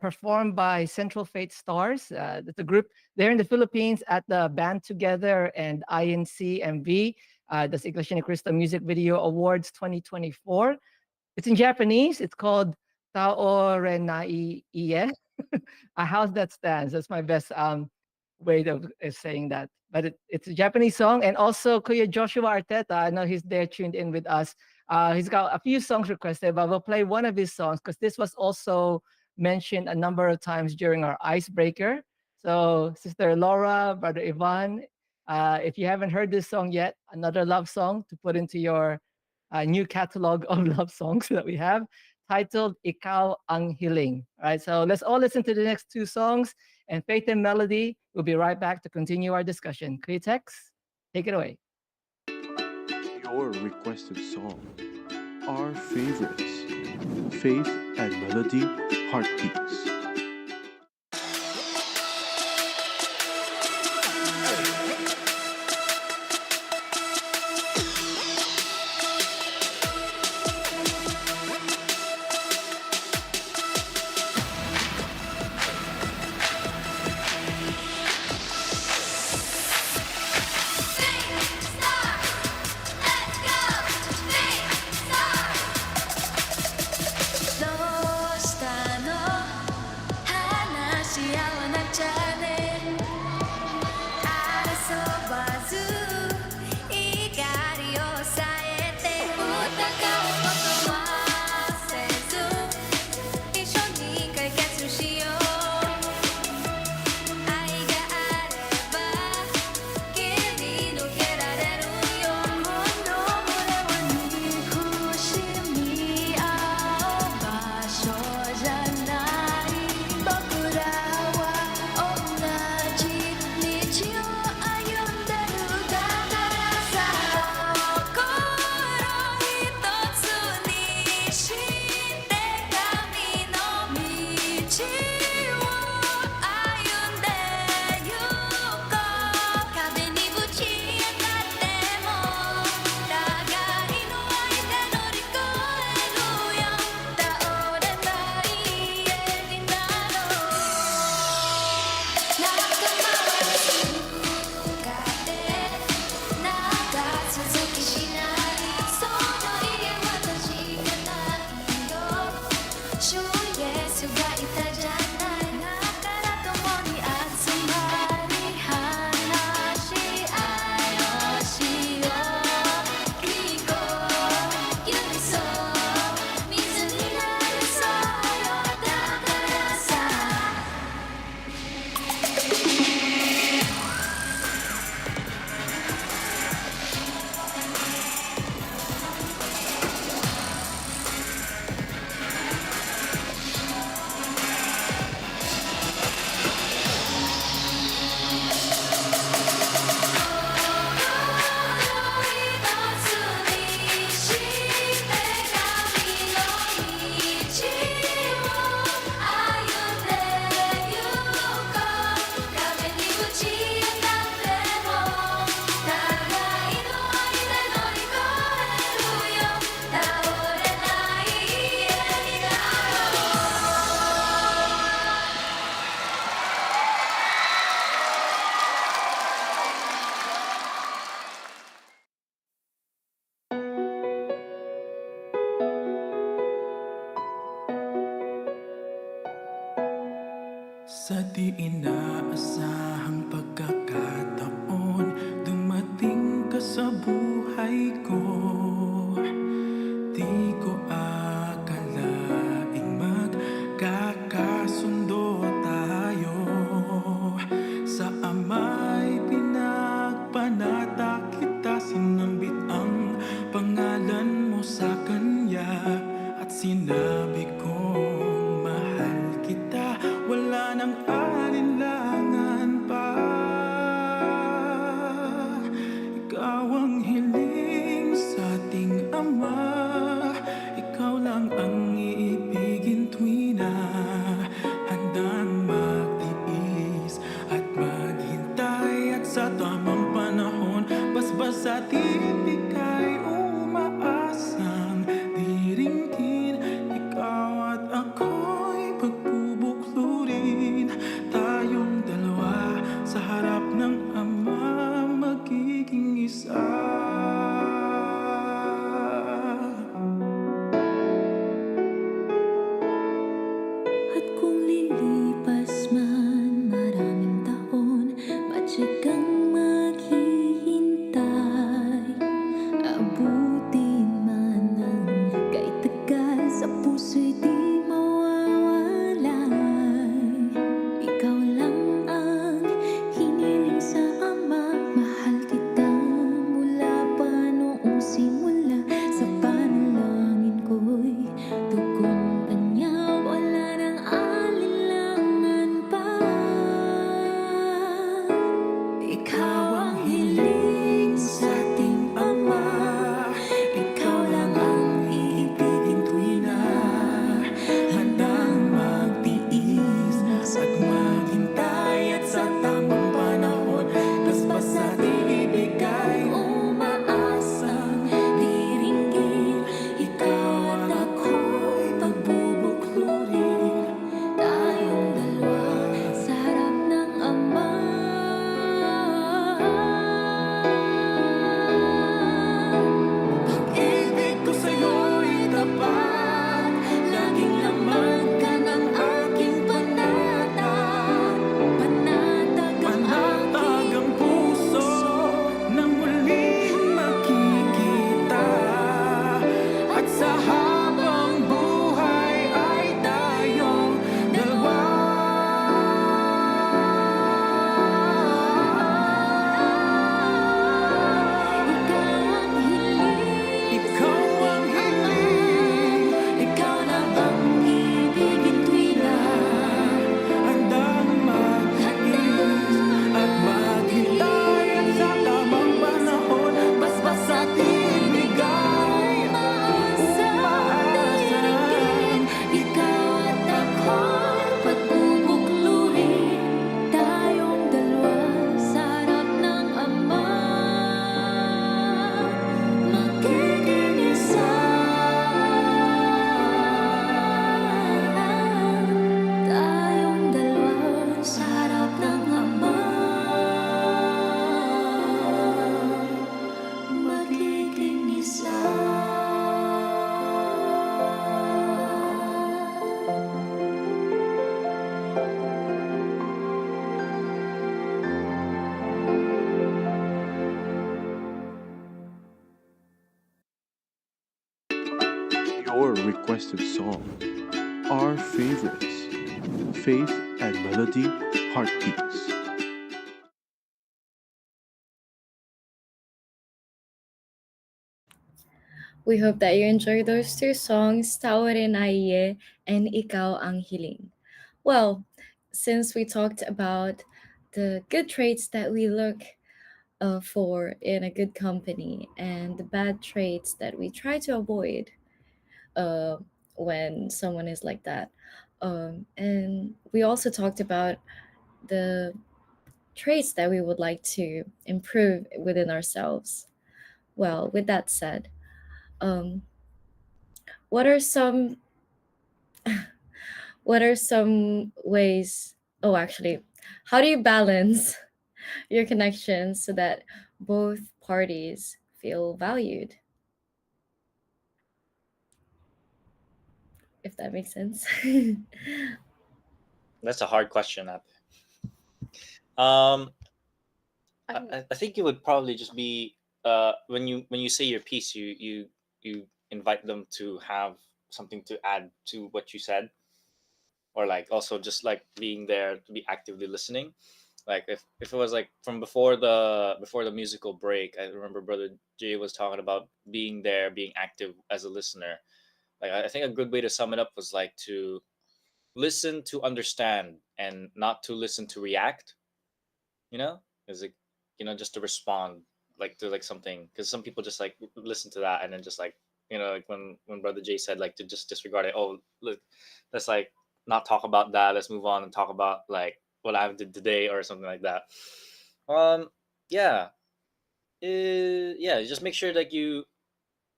performed by Central Faith Stars. It's a group there in the Philippines at the Band Together and INCMV, the Iglesia Ni Cristo Music Video Awards 2024. It's in Japanese. It's called Tao Renai Iye. A house that stands. That's my best way of saying that. But it's a Japanese song. And also Kuya Joshua Arteta, I know he's there tuned in with us. He's got a few songs requested, but we'll play one of his songs because this was also mentioned a number of times during our icebreaker. So Sister Laura, Brother Ivan, if you haven't heard this song yet, another love song to put into your new catalog of love songs that we have, titled Ikaw ang Hiling. All right, so let's all listen to the next two songs, and Faith and Melody will be right back to continue our discussion. Tex, take it away. Your requested song. Our favorites. Faith and Melody Heartbeats. Dostano Sa di inaasahang pagkakataon, dumating ka sa buhay ko. Di ko akalaing magkakasundo tayo. Sa ama'y pinagpanata kita, sinambit ang pangalan mo sa kanya. At sinabi kong mahal kita, wala nang alinlangan pa. Ikaw ang hiling sa ating Ama, ikaw lang ang iibigin tuwi na handang magtiis at maghintay. At sa tamang panahon, basbas at ibigay, umaasang diringgin. Ikaw at ako'y pagbubuklurin, tayong dalawa sa harap ng Ama, magiging isa. At kung lilipas man maraming taon, matyagang maghihintay. Abutin man ang kahit tagal, sa puso'y di mawawalay. Ikaw lang ang hiniling sa Ama, mahal kita mula pa noong simula. Sa panalangin ko'y tugon pa niya, wala nang alinlangan pa. Ikaw ang hiling sa ating Ama, ikaw lang ang iibigin tuwi na handang magtiis at maghintay. At sa tamang panahon, basbas at ibigay, umaasang diringgin. Ikaw at ako'y pagbubuklurin, tayong dalawa sa harap ng Ama. Pag-ibig ko sa'yo'y tapat, laging laman ka ng aking panata. Panatag ang Panatag ang puso na muling makikita. At sa habang buhay ay tayong dalawa. Ikaw ang hiling, ikaw na ang ibigin tuwi na handang magtiis at maghintay. At sa tamang panahon, basbas at ibigay, umaasang Ikaw at ako'y pagbubuklurin, tayong dalawa sa harap ng Ama, magiging isa. Tayong dalawa sa harap ng Ama, magiging isa. Your requested song. Our favorites. Faith and Melody Heartbeats. We hope that you enjoyed those two songs, Tawarin Aiye and Ikaw ang Hiling. Well, since we talked about the good traits that we look for in a good company and the bad traits that we try to avoid uh, when someone is like that. And we also talked about the traits that we would like to improve within ourselves. Well, with that said, um, what are some what are some ways? Oh, actually, how do you balance your connections so that both parties feel valued? If that makes sense. That's a hard question. Um, I think it would probably just be when you say your piece, you invite them to have something to add to what you said, or like also just like being there to be actively listening. Like if it was like from before the musical break, I remember Brother Jay was talking about being there, being active as a listener. Like I think a good way to sum it up was like to listen to understand and not to listen to react. Is like just to respond like to like something, because some people just like listen to that and then just like like when Brother Jay said like to just disregard it. Oh, look, let's like not talk about that, let's move on and talk about like what I did today or something like that. Yeah. Yeah, just make sure like you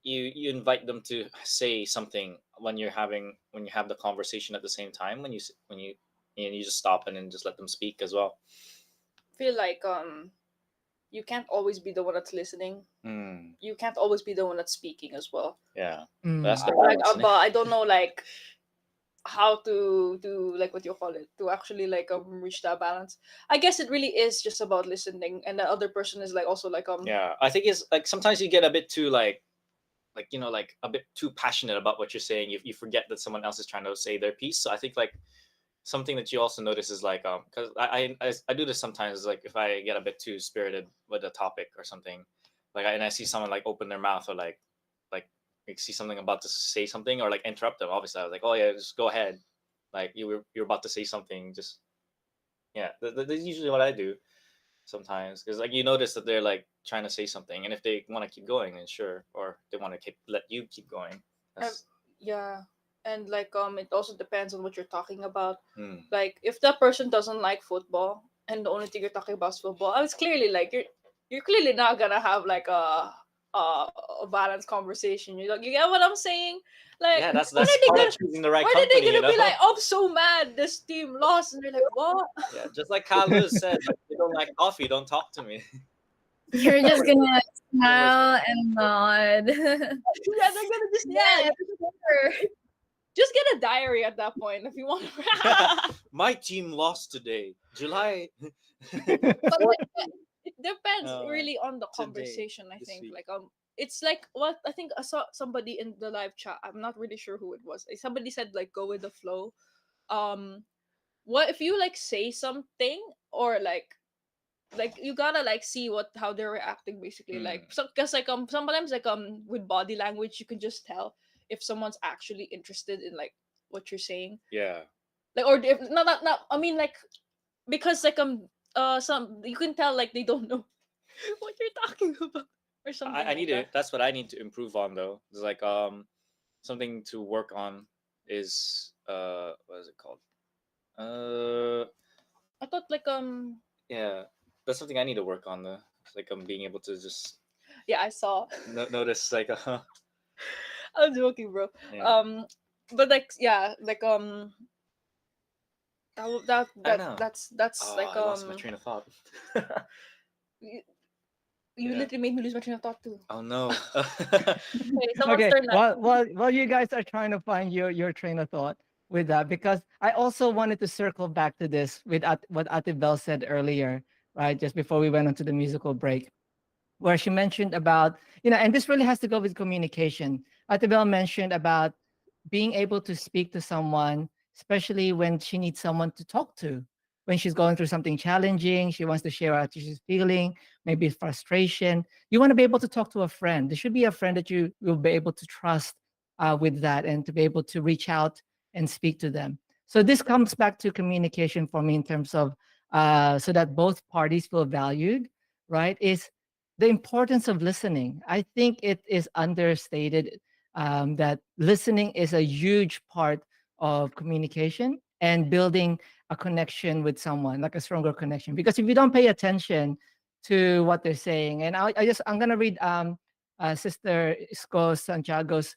invite them to say something when you have the conversation at the same time, when you just stop and then just let them speak as well. Feel like you can't always be the one that's listening. Mm, You can't always be the one that's speaking as well. yeah. Mm. That's the Like balance, but I don't know like how to like what you call it to actually like reach that balance. I guess it really is just about listening, and the other person is like also like Yeah, I think it's like sometimes you get a bit too like like a bit too passionate about what you're saying. You forget that someone else is trying to say their piece. So I think like something that you also notice is like because I do this sometimes, like if I get a bit too spirited with a topic or something, like and I see someone like open their mouth or like see something about to say something or like interrupt them. Obviously I was like, oh yeah, just go ahead, like you're about to say something, just yeah. That's usually what I do sometimes, because like you notice that they're like trying to say something, and if they want to keep going, then sure, or they want to let you keep going. That's, yeah. And like it also depends on what you're talking about. hmm. Like if that person doesn't like football and the only thing you're talking about is football, I was clearly like you're clearly not gonna have like a balanced conversation. You get what I'm saying? Like Yeah, that's when are they part gonna of choosing the right when are they company, gonna be like, oh, I'm so mad this team lost, and they're like, what? Yeah, just like Kyle Lewis said, like, if you don't like coffee, don't talk to me. You're just gonna smile and nod. Yeah, they're gonna just just get a diary at that point if you want. My team lost today, July. But like, it depends Uh, really on the today, conversation. I this think week. like it's like what I think I saw somebody in the live chat. I'm not really sure who it was. Somebody said like go with the flow. Um, what if you like say something or like you gotta like see how they're reacting basically, like so because like sometimes like with body language you can just tell if someone's actually interested in like what you're saying, Yeah. like or if not I mean like because like some you can tell like they don't know what you're talking about or something I like need that. to. That's what I need to improve on, though. It's like something to work on is what is it called? I thought like Yeah, that's something I need to work on, though. It's like I'm being able to just yeah, I saw. notice like I'm joking, bro. Yeah. But like yeah, like I don't know. that's like I lost my train of thought. you, Yeah. literally made me lose my train of thought too. Oh no. Okay, someone's Okay, turn now. while you guys are trying to find your train of thought with that, because I also wanted to circle back to this with what Ate Bell said earlier, right? Just before we went on to the musical break, where she mentioned about, and this really has to go with communication. Ate Bell mentioned about being able to speak to someone, especially when she needs someone to talk to, when she's going through something challenging, she wants to share how she's feeling, maybe frustration. You want to be able to talk to a friend. There should be a friend that you will be able to trust with that, and to be able to reach out and speak to them. So this comes back to communication for me in terms of so that both parties feel valued, right? Is the importance of listening. I think it is understated that listening is a huge part of communication and building a connection with someone, like a stronger connection. Because if you don't pay attention to what they're saying, and I'm gonna read Sister Isco Santiago's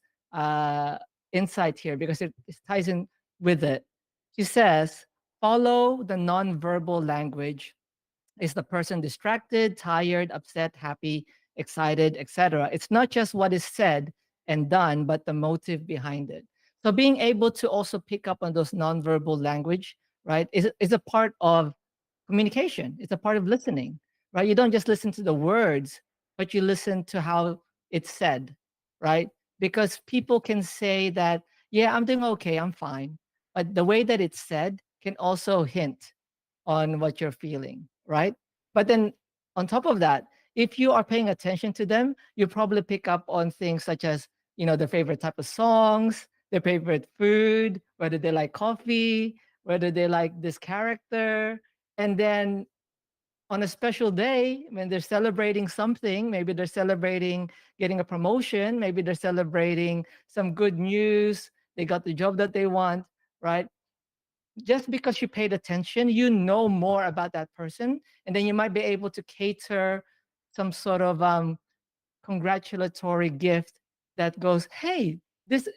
insight here, because it ties in with it. She says, follow the nonverbal language. Is the person distracted, tired, upset, happy, excited, etc.? It's not just what is said and done, but the motive behind it. So being able to also pick up on those nonverbal language, right? Is a part of communication. It's a part of listening, right? You don't just listen to the words, but you listen to how it's said, right? Because people can say that, yeah, I'm doing okay, I'm fine. But the way that it's said can also hint on what you're feeling, right? But then on top of that, if you are paying attention to them, you probably pick up on things such as, their favorite type of songs, their favorite food, whether they like coffee, whether they like this character. And then on a special day, when they're celebrating something, maybe they're celebrating getting a promotion, maybe they're celebrating some good news, they got the job that they want, right? Just because you paid attention, you know more about that person, and then you might be able to cater some sort of congratulatory gift that goes, "Hey, this,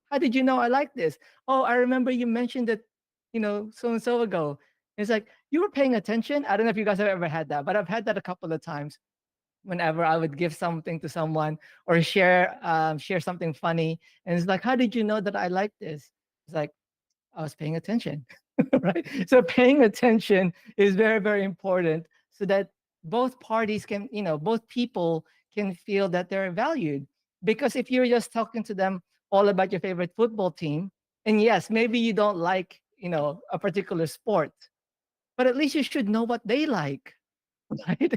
how did you know I like this? Oh, I remember you mentioned it, so and so ago." It's like you were paying attention. I don't know if you guys have ever had that, but I've had that a couple of times. Whenever I would give something to someone or share something funny, and it's like, "How did you know that I like this?" It's like, I was paying attention, right? So paying attention is very, very important so that both parties can, both people can feel that they're valued. Because if you're just talking to them all about your favorite football team, and yes, maybe you don't like, a particular sport, but at least you should know what they like, right?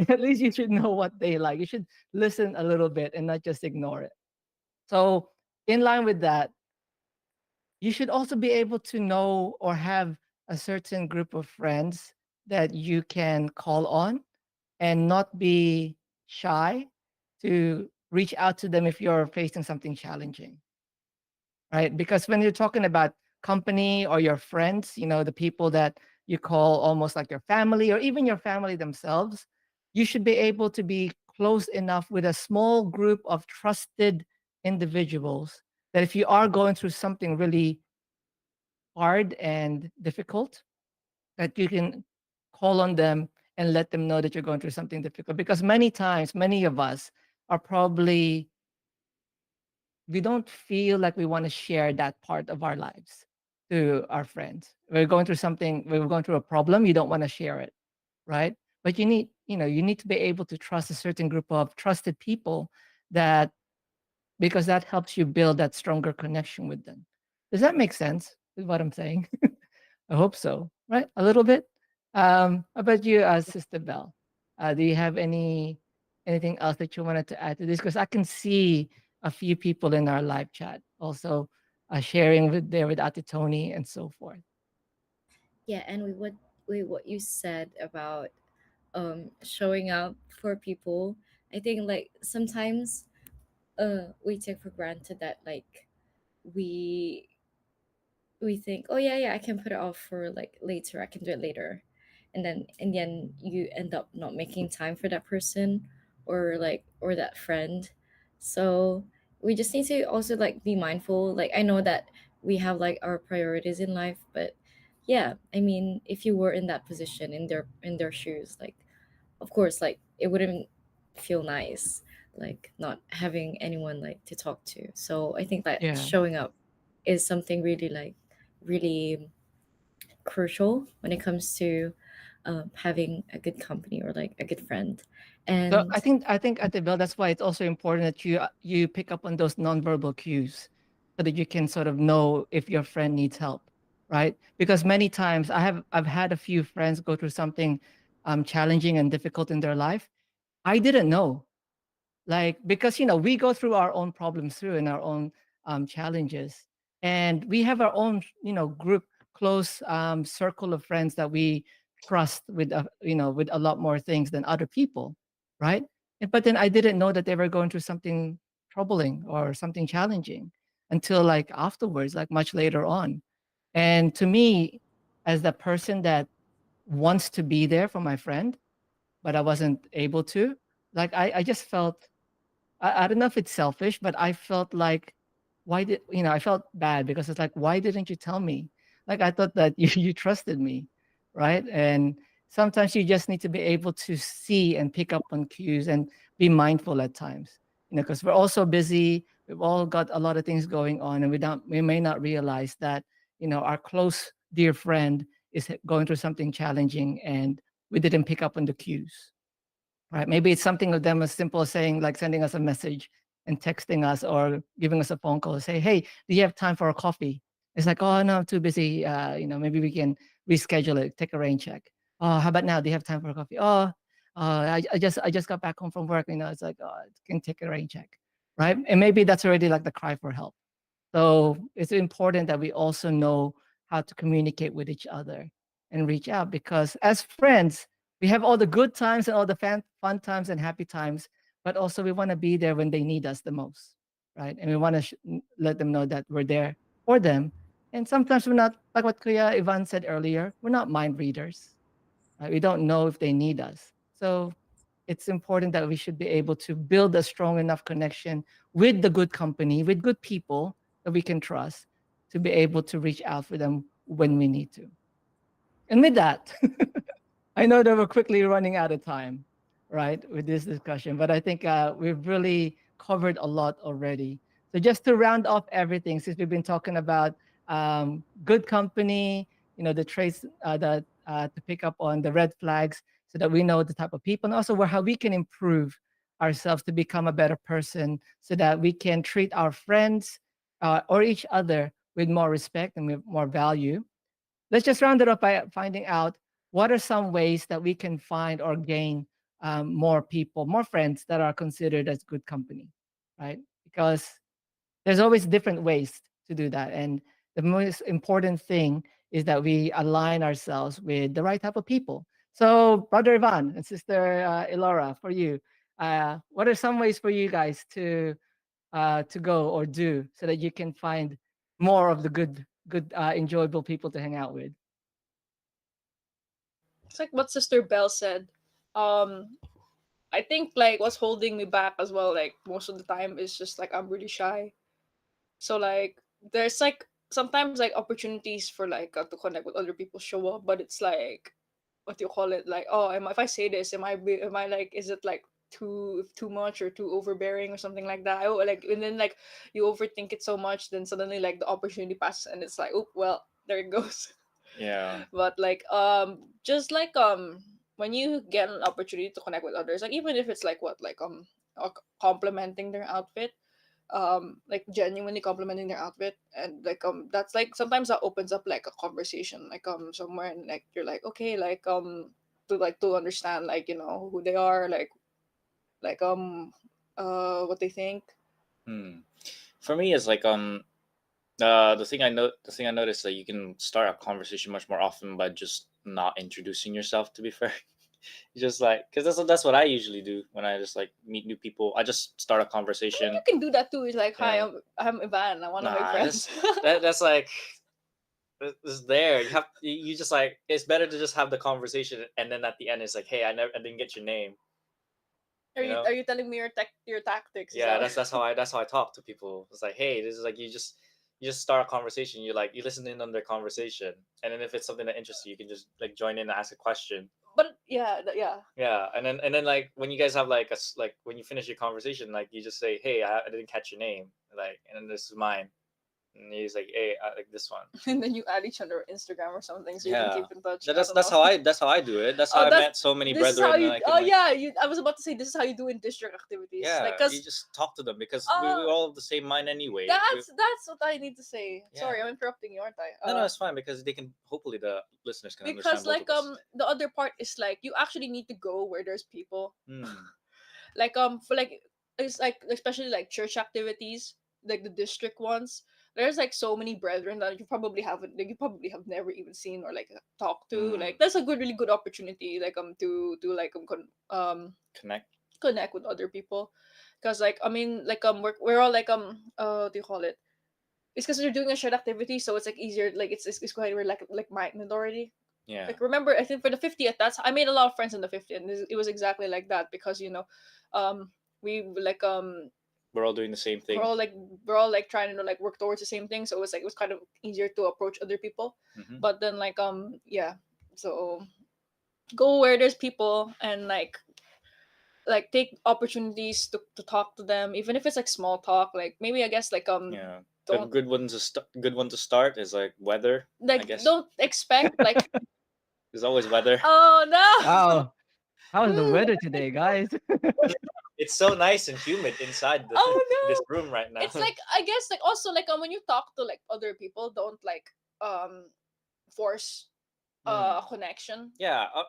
At least you should know what they like. You should listen a little bit and not just ignore it. So, in line with that, you should also be able to know or have a certain group of friends that you can call on and not be shy to reach out to them if you're facing something challenging, right? Because when you're talking about company or your friends, the people that you call almost like your family or even your family themselves, you should be able to be close enough with a small group of trusted individuals that if you are going through something really hard and difficult, that you can call on them and let them know that you're going through something difficult. Because many times, many of us are probably, we don't feel like we want to share that part of our lives to our friends. We're going through something, we're going through a problem, you don't want to share it, right? But you need to be able to trust a certain group of trusted people that, because that helps you build that stronger connection with them. Does that make sense with what I'm saying? I hope so, right? A little bit. How about you, Sister Bell? Do you have anything else that you wanted to add to this? Because I can see a few people in our live chat also sharing with Ate Tony and so forth. Yeah, and what you said about showing up for people, I think like sometimes we take for granted that like we we think, oh yeah, yeah, I can put it off for like later, I can do it later, and then in the end you end up not making time for that person or like or that friend. So we just need to also like be mindful. Like I know that we have like our priorities in life, but yeah, I mean, if you were in that position in their shoes, like of course like it wouldn't feel nice like not having anyone like to talk to. So I think that Yeah. showing up is something really like really crucial when it comes to having a good company or like a good friend. So And I think at the Bell, that's why it's also important that you pick up on those nonverbal cues so that you can sort of know if your friend needs help, right? Because many times I've had a few friends go through something challenging and difficult in their life. I didn't know, like, because we go through our own problems through and our own challenges, and we have our own group, close circle of friends that we trust with with a lot more things than other people, right? But then I didn't know that they were going through something troubling or something challenging until like afterwards, like much later on. And to me, as the person that wants to be there for my friend, but I wasn't able to, like I just felt, I don't know if it's selfish, but I felt like, why did I felt bad because it's like, why didn't you tell me? Like I thought that you trusted me, right? And sometimes you just need to be able to see and pick up on cues and be mindful at times, because we're all so busy. We've all got a lot of things going on, and we may not realize that our close dear friend is going through something challenging and we didn't pick up on the cues, right? Maybe it's something of them as simple as saying, like sending us a message and texting us or giving us a phone call, say, hey, do you have time for a coffee? It's like, oh no, I'm too busy. Maybe we can reschedule it, take a rain check. Oh, how about now? Do you have time for a coffee? Oh, I just got back home from work. It's like, oh, can take a rain check, right? And maybe that's already like the cry for help. So it's important that we also know how to communicate with each other and reach out, because as friends, we have all the good times and all the fun times and happy times, but also we want to be there when they need us the most, right? And we want to let them know that we're there for them. And sometimes we're not, like what Kuya Ivan said earlier, we're not mind readers. Right? We don't know if they need us. So it's important that we should be able to build a strong enough connection with the good company, with good people that we can trust, to be able to reach out for them when we need to. And with that, I know that we're quickly running out of time, right, with this discussion, but I think we've really covered a lot already. So just to round off everything, since we've been talking about good company, the traits that to pick up on the red flags, so that we know the type of people, and also how we can improve ourselves to become a better person, so that we can treat our friends or each other with more respect and with more value. Let's just round it up by finding out what are some ways that we can find or gain more people, more friends that are considered as good company, right? Because there's always different ways to do that. And the most important thing is that we align ourselves with the right type of people. So, Brother Ivan and Sister Elora, for you, what are some ways for you guys to go or do so that you can find more of the good, enjoyable people to hang out with? It's like what Sister Bell said. Um, I think like what's holding me back as well, like most of the time, is just like I'm really shy. So like there's like sometimes like opportunities for like to connect with other people show up, but it's like what do you call it? Like, oh, if I say this, am I like, is it like too much or too overbearing or something like that? Like, and then like you overthink it so much, then suddenly like the opportunity passes and it's like, oh well, there it goes. Yeah. But like just like when you get an opportunity to connect with others, like even if it's like what like complimenting their outfit, like genuinely complimenting their outfit, and like that's like sometimes that opens up like a conversation like somewhere, and like you're like okay, like to understand like who they are, like what they think. For me, it's like the thing I noticed that you can start a conversation much more often by just not introducing yourself. To be fair, you just like, because that's what I usually do when I just like meet new people. I just start a conversation. You can do that too. It's like, hi, Yeah. I'm Ivan. I want to make friends. That's like it's there. You just like, it's better to just have the conversation, and then at the end it's like, hey, I didn't get your name. Are you telling me your tactics? Yeah, that's how I talk to people. It's like, hey, this is like, you just start a conversation. You listen in on their conversation, and then if it's something that interests you, you can just like join in and ask a question. But yeah, yeah. Yeah, and then like when you guys have like like when you finish your conversation, like you just say, hey, I didn't catch your name, like, and then this is mine. And he's like, hey, I like this one. And then you add each other Instagram or something so you can keep in touch. That's how I do it. That's how I met so many this brethren. Is how you, and I was about to say this is how you do in district activities. Yeah, like, you just talk to them because we're all of the same mind anyway. That's what I need to say. Yeah. Sorry, I'm interrupting you, aren't I? No, it's fine, because they can, hopefully the listeners can understand. Because like the other part is like you actually need to go where there's people. Like for like it's like especially like church activities, like the district ones. There's like so many brethren that you probably have never even seen or like talked to. Like that's a really good opportunity, like to like connect with other people, because like I mean like we're all like what do you call it? It's because you're doing a shared activity, so it's like easier. Like it's quite like minded already. Yeah. Like remember, I think for the 50th, I made a lot of friends in the 50th, and it was exactly like that because we like we're all doing the same thing. We're all like trying to like work towards the same thing, so it was kind of easier to approach other people. But then like yeah, so go where there's people and like like take opportunities to talk to them, even if it's like small talk. Like maybe I guess like Yeah. A don't good one to start is like weather. I like guess don't expect like there's always weather. oh no. Oh, how's the weather today, guys? It's so nice and humid inside Oh this no. room right now. It's like I guess like also like when you talk to like other people, don't like force Mm. a connection. Yeah. Like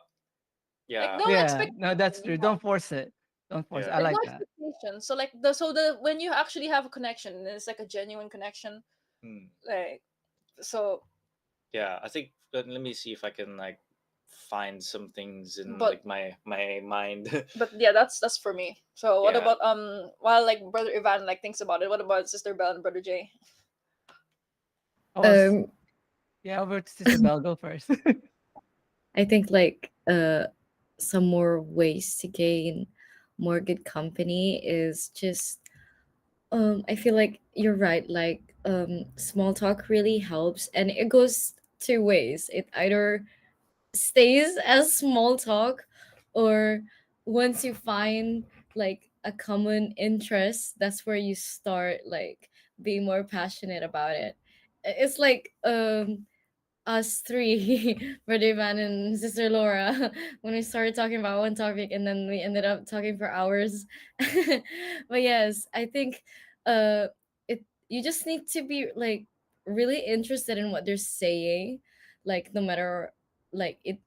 Yeah. don't Yeah, expect no, that's true. Don't force it. Don't force it. Yeah. I like like no that. expectation. So like the when you actually have a connection and it's like a genuine connection, Mm. like so Yeah. I think let me see if I can like find some things in but like my mind. but yeah, that's for me. So what Yeah. about while like brother Ivan like thinks about it, what about sister Belle and brother Jay? I was Um, Yeah, over to Sister Bell. Go first. I think like some more ways to gain more good company is just I feel like you're right, like small talk really helps, and it goes two ways. It either stays as small talk, or once you find like a common interest, that's where you start like being more passionate about it. It's like us three, Brother Ivan and Sister Laura, when we started talking about one topic and then we ended up talking for hours. But yes, I think it you just need to be like really interested in what they're saying, like no matter like it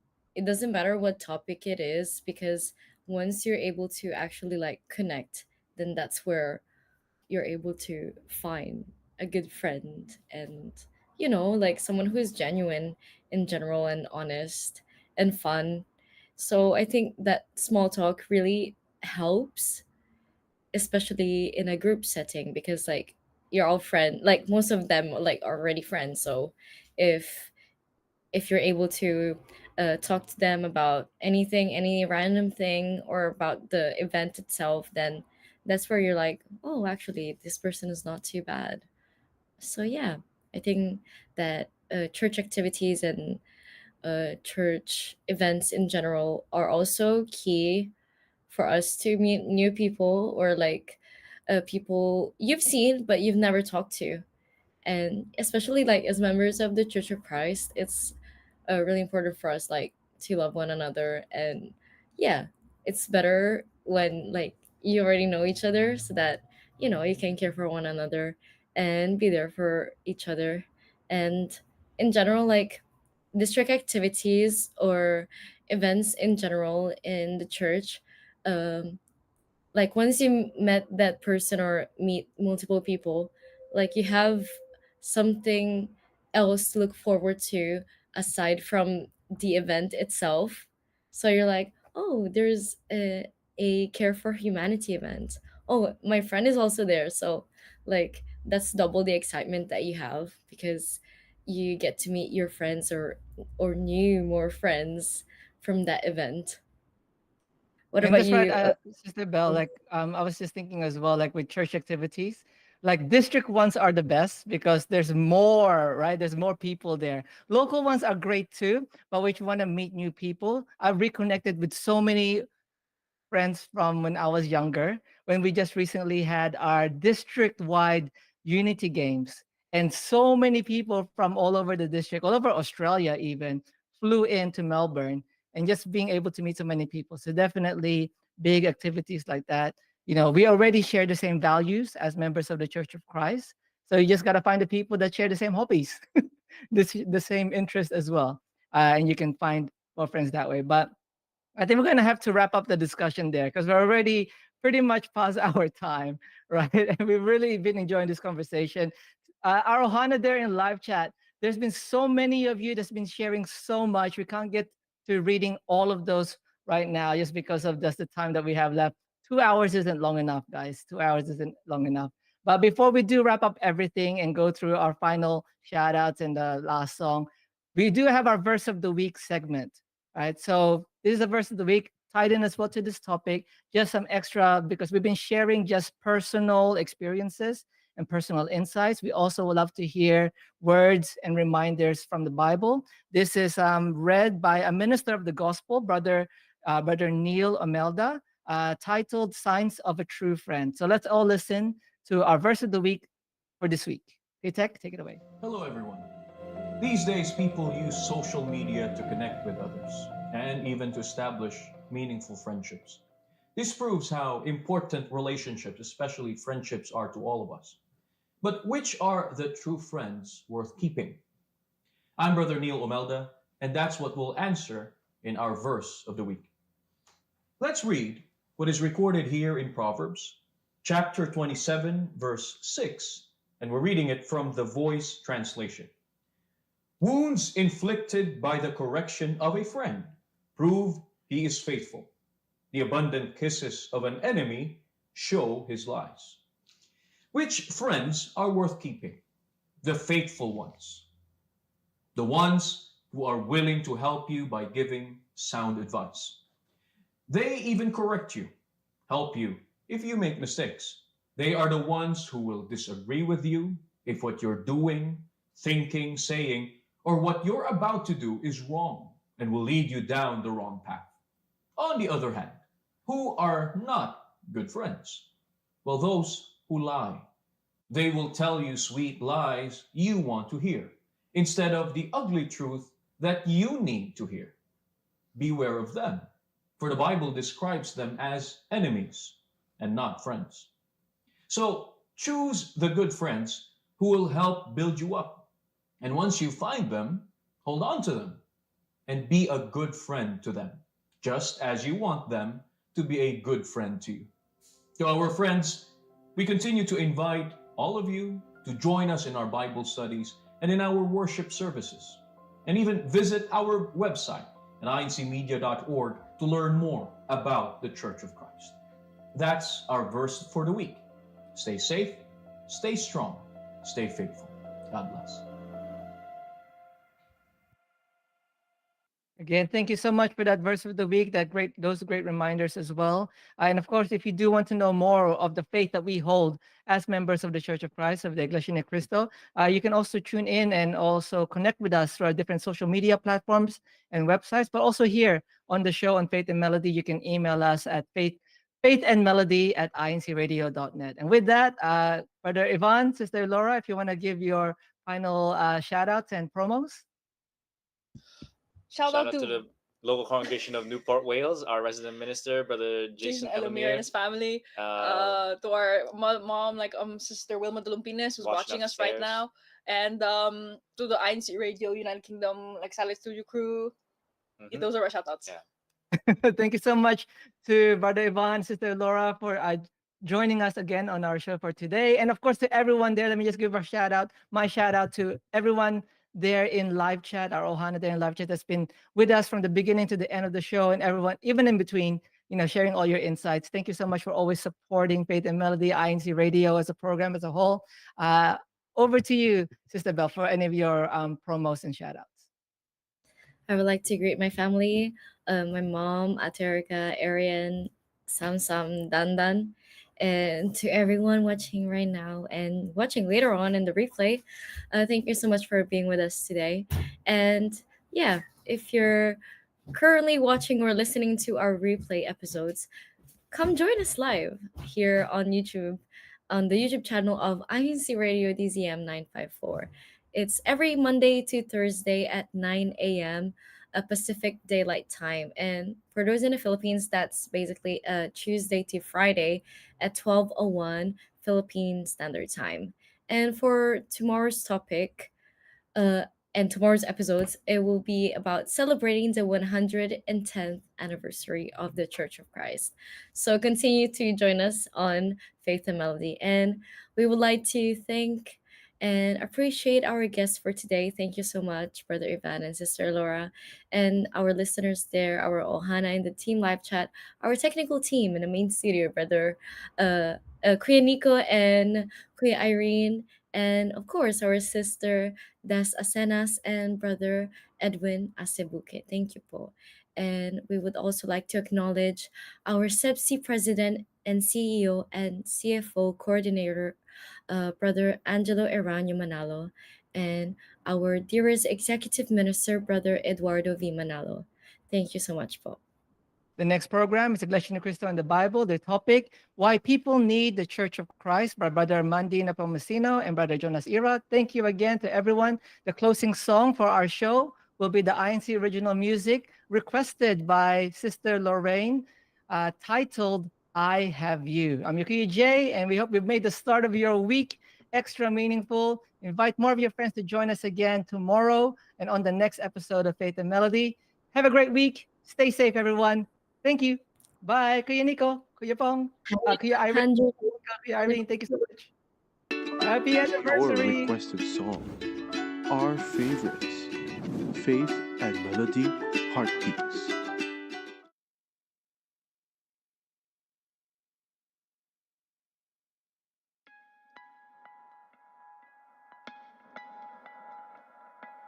doesn't matter what topic it is, because once you're able to actually like connect, then that's where you're able to find a good friend, and like someone who is genuine in general and honest and fun. So I think that small talk really helps, especially in a group setting, because like you're all friend, like most of them like are already friends. So if you're able to talk to them about anything, any random thing, or about the event itself, then that's where you're like, oh, actually, this person is not too bad. So, yeah, I think that church activities and church events in general are also key for us to meet new people, or like people you've seen but you've never talked to. And especially like as members of the Church of Christ, it's really important for us like to love one another. And yeah, it's better when like you already know each other, so that you can care for one another and be there for each other. And in general, like district activities or events in general in the church, um like once you met that person or meet multiple people, like you have something else to look forward to aside from the event itself. So you're like, oh, there's a care for humanity event. Oh, my friend is also there. So like that's double the excitement that you have, because you get to meet your friends, or new more friends from that event. What And about that's right, you? Sister Bell. Like, I was just thinking as well, like with church activities, like district ones are the best because there's more, right? There's more people there. Local ones are great too, but we want to meet new people. I've reconnected with so many friends from when I was younger, when we just recently had our district-wide unity games. And so many people from all over the district, all over Australia even, flew into Melbourne, and just being able to meet so many people. So definitely big activities like that. We already share the same values as members of the Church of Christ. So you just got to find the people that share the same hobbies, the same interest as well. And you can find more friends that way. But I think we're going to have to wrap up the discussion there because we're already pretty much past our time, right? And we've really been enjoying this conversation. Our Ohana there in live chat, there's been so many of you that's been sharing so much. We can't get to reading all of those right now just because of just the time that we have left. 2 hours isn't long enough, guys. 2 hours isn't long enough. But before we do wrap up everything and go through our final shout outs and the last song, we do have our verse of the week segment. Right. So this is the verse of the week, tied in as well to this topic. Just some extra because we've been sharing just personal experiences and personal insights. We also would love to hear words and reminders from the Bible. This is read by a minister of the gospel, brother Neil Omelda. titled Signs of a True Friend. So let's all listen to our verse of the week for this week. Hey, Tech, take it away. Hello, everyone. These days, people use social media to connect with others and even to establish meaningful friendships. This proves how important relationships, especially friendships, are to all of us. But which are the true friends worth keeping? I'm Brother Neil Omelda, and that's what we'll answer in our verse of the week. Let's read what is recorded here in Proverbs, chapter 27, verse 6, and we're reading it from the Voice translation. Wounds inflicted by the correction of a friend prove he is faithful. The abundant kisses of an enemy show his lies. Which friends are worth keeping? The faithful ones. The ones who are willing to help you by giving sound advice. They even correct you, help you if you make mistakes. They are the ones who will disagree with you if what you're doing, thinking, saying, or what you're about to do is wrong and will lead you down the wrong path. On the other hand, who are not good friends? Well, those who lie. They will tell you sweet lies you want to hear instead of the ugly truth that you need to hear. Beware of them, for the Bible describes them as enemies and not friends. So choose the good friends who will help build you up. And once you find them, hold on to them and be a good friend to them, just as you want them to be a good friend to you. To our friends, we continue to invite all of you to join us in our Bible studies and in our worship services, and even visit our website at incmedia.org to learn more about the Church of Christ. That's our verse for the week. Stay safe, stay strong, stay faithful. God bless. Again, thank you so much for that verse of the week. Those great reminders as well. And of course, if you do want to know more of the faith that we hold as members of the Church of Christ of the Iglesia Ni Cristo, you can also tune in and also connect with us through our different social media platforms and websites. But also here on the show on Faith and Melody, you can email us at faithandmelody@incradio.net. And with that, Brother Ivan, Sister Laura, if you want to give your final shout outs and promos. Shout out to to the local congregation of Newport, Wales, our resident minister, Brother Jason Jason Elomir and his family, to our mom, Sister Wilma Dulumpines, who's watching us right upstairs. now, and to the INCRadio United Kingdom Satellite Studio crew. Those are our shout outs. Thank you so much to Brother Ivan, Sister Laura, for joining us again on our show for today. And of course, to everyone there, let me just give a shout out, my shout out to everyone there in live chat, our Ohana there in live chat that's been with us from the beginning to the end of the show, and everyone, even in between, sharing all your insights. Thank you so much for always supporting Faith and Melody, INC Radio as a program as a whole. Over to you, Sister Bell, for any of your promos and shout outs. I would like to greet my family, my mom, Aterica, Arian, Sam, Dandan, and to everyone watching right now and watching later on in the replay. Thank you so much for being with us today. And yeah, if you're currently watching or listening to our replay episodes, come join us live here on YouTube, on the YouTube channel of INC Radio DZM 954. It's every Monday to Thursday at 9 a.m. Pacific Daylight Time. And for those in the Philippines, that's basically Tuesday to Friday at 12:01 Philippine Standard Time. And for tomorrow's topic, uh, and tomorrow's episodes, it will be about celebrating the 110th anniversary of the Church of Christ. So continue to join us on Faith and Melody. And we would like to thank and appreciate our guests for today. Thank you so much, Brother Ivan and Sister Laura, and our listeners there, our Ohana in the team live chat, our technical team in the main studio, Brother Kuya Nico and Kuya Irene, and of course, our sister Das Asenas and Brother Edwin Acebuque. Thank you po. And we would also like to acknowledge our CEBSI President and CEO and CFO Coordinator, Brother Angelo Eranio Manalo, and our dearest Executive Minister, Brother Eduardo V. Manalo. Thank you so much po. The next program is Iglesia Ni Cristo and the Bible. The topic, Why People Need the Church of Christ, by Brother Mandy Napomasino and Brother Jonas Ira. Thank you again to everyone. The closing song for our show will be the INC original music requested by Sister Lorraine, titled I Have You. I'm Yuki J, and we hope we've made the start of your week extra meaningful. Invite more of your friends to join us again tomorrow and on the next episode of Faith and Melody. Have a great week. Stay safe, everyone. Thank you. Bye. Kuya Nico, Kuya Pong, Kuya Irene. Kuya Irene, thank you so much. Happy Your anniversary. requested song. Our favorites. Faith and Melody Heartbeats.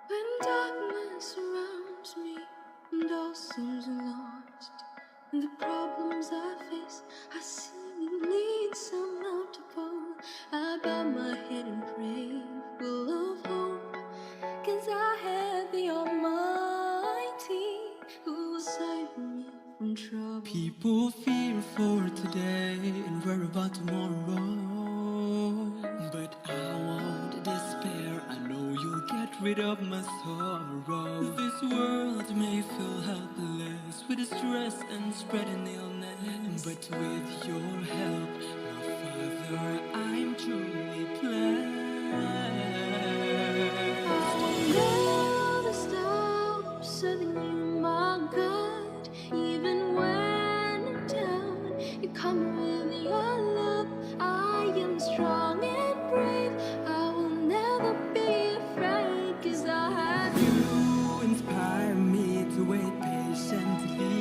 When darkness surrounds me and all seems lost, and the problems I face are seemingly insurmountable, I bow my head and pray, full of hope, 'cause I have the Almighty who will save me from trouble. People fear for today and worry about tomorrow, but I won't despair. I know you'll get rid of my sorrow. This world may feel helpless with the stress and spreading illness, but with your help, my Father, I'm truly blessed. I will never stop serving you, my God. Even when I'm down, you come with your love. I am strong and brave. I will never be afraid, 'cause I have you. You inspire me to wait patiently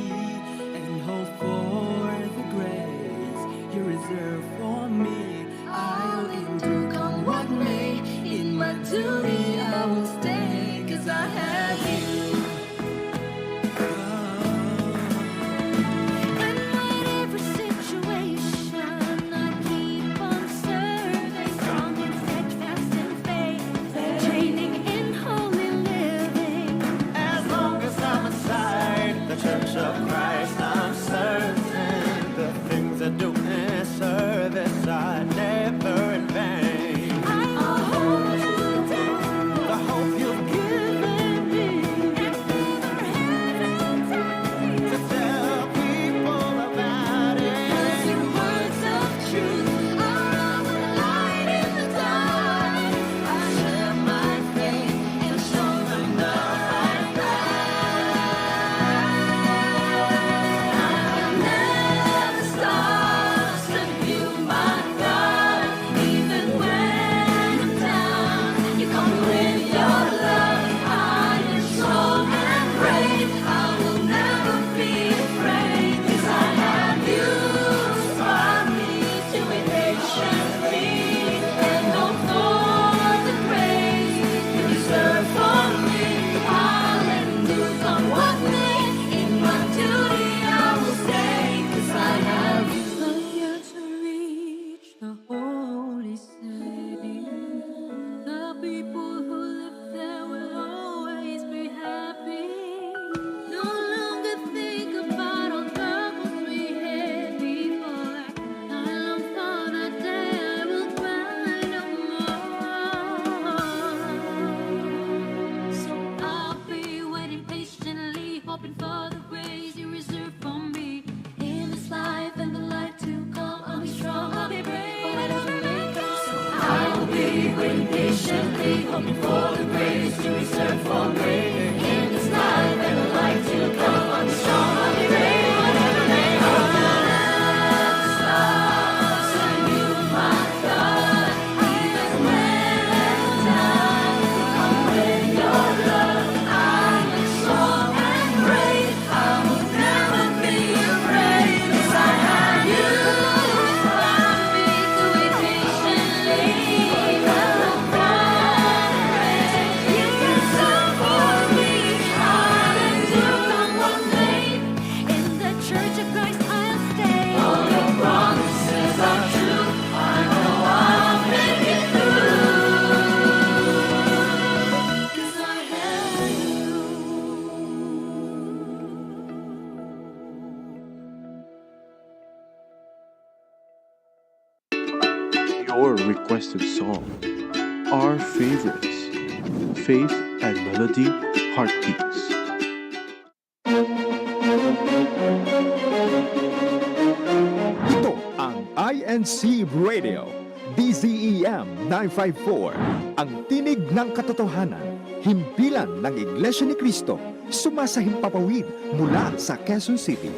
and hope for the grace you reserve for me. I'll endure, come what may. In my duty I will stay, 'cause I have you. And in every situation, I keep on serving, strong and steadfast in faith, training in holy living. As long as I'm inside the Church of Christ, I'm certain the things I do in service are never in vain. I'll hold you down, The hope you've given me to tell people about it. 'cause your words of truth are our light in the dark. I share my faith and show them the right path. I'll never stop serving you, my God. Even when I'm down, you come with your love. I am strong and brave. I will never be afraid, 'cause I have you. Inspire me to wait patiently and hope for the grace you reserve for me. I'll endure, come what may. In my duty I will stay, 'cause I have you. I'm yet to reach the holy city. The people who live there will always be happy. No longer think about all troubles we had before. I long for the day I will cry no more. So I'll be waiting patiently, hoping for the grace you reserve for me. In this life and the life to come, I'll be strong, I'll be brave, whatever may come. So I will be waiting patiently, hoping for the grace you reserve for me. In this life and the life to come, I'll be strong, I'll be brave, whatever may come. I'll never stop serving you, my God. Even when I'm down, you come with your love. I am strong and brave. I will never be afraid, 'cause I have you. Inspire me to wait patiently and hope for the grace you reserve for requested song, Our Favorites, Faith and Melody Heartbeats. Ito ang INCRadio, DZEM 954, ang tinig ng katotohanan, himpilan ng Iglesia ni Cristo, sumasahim papawid mula sa Quezon City.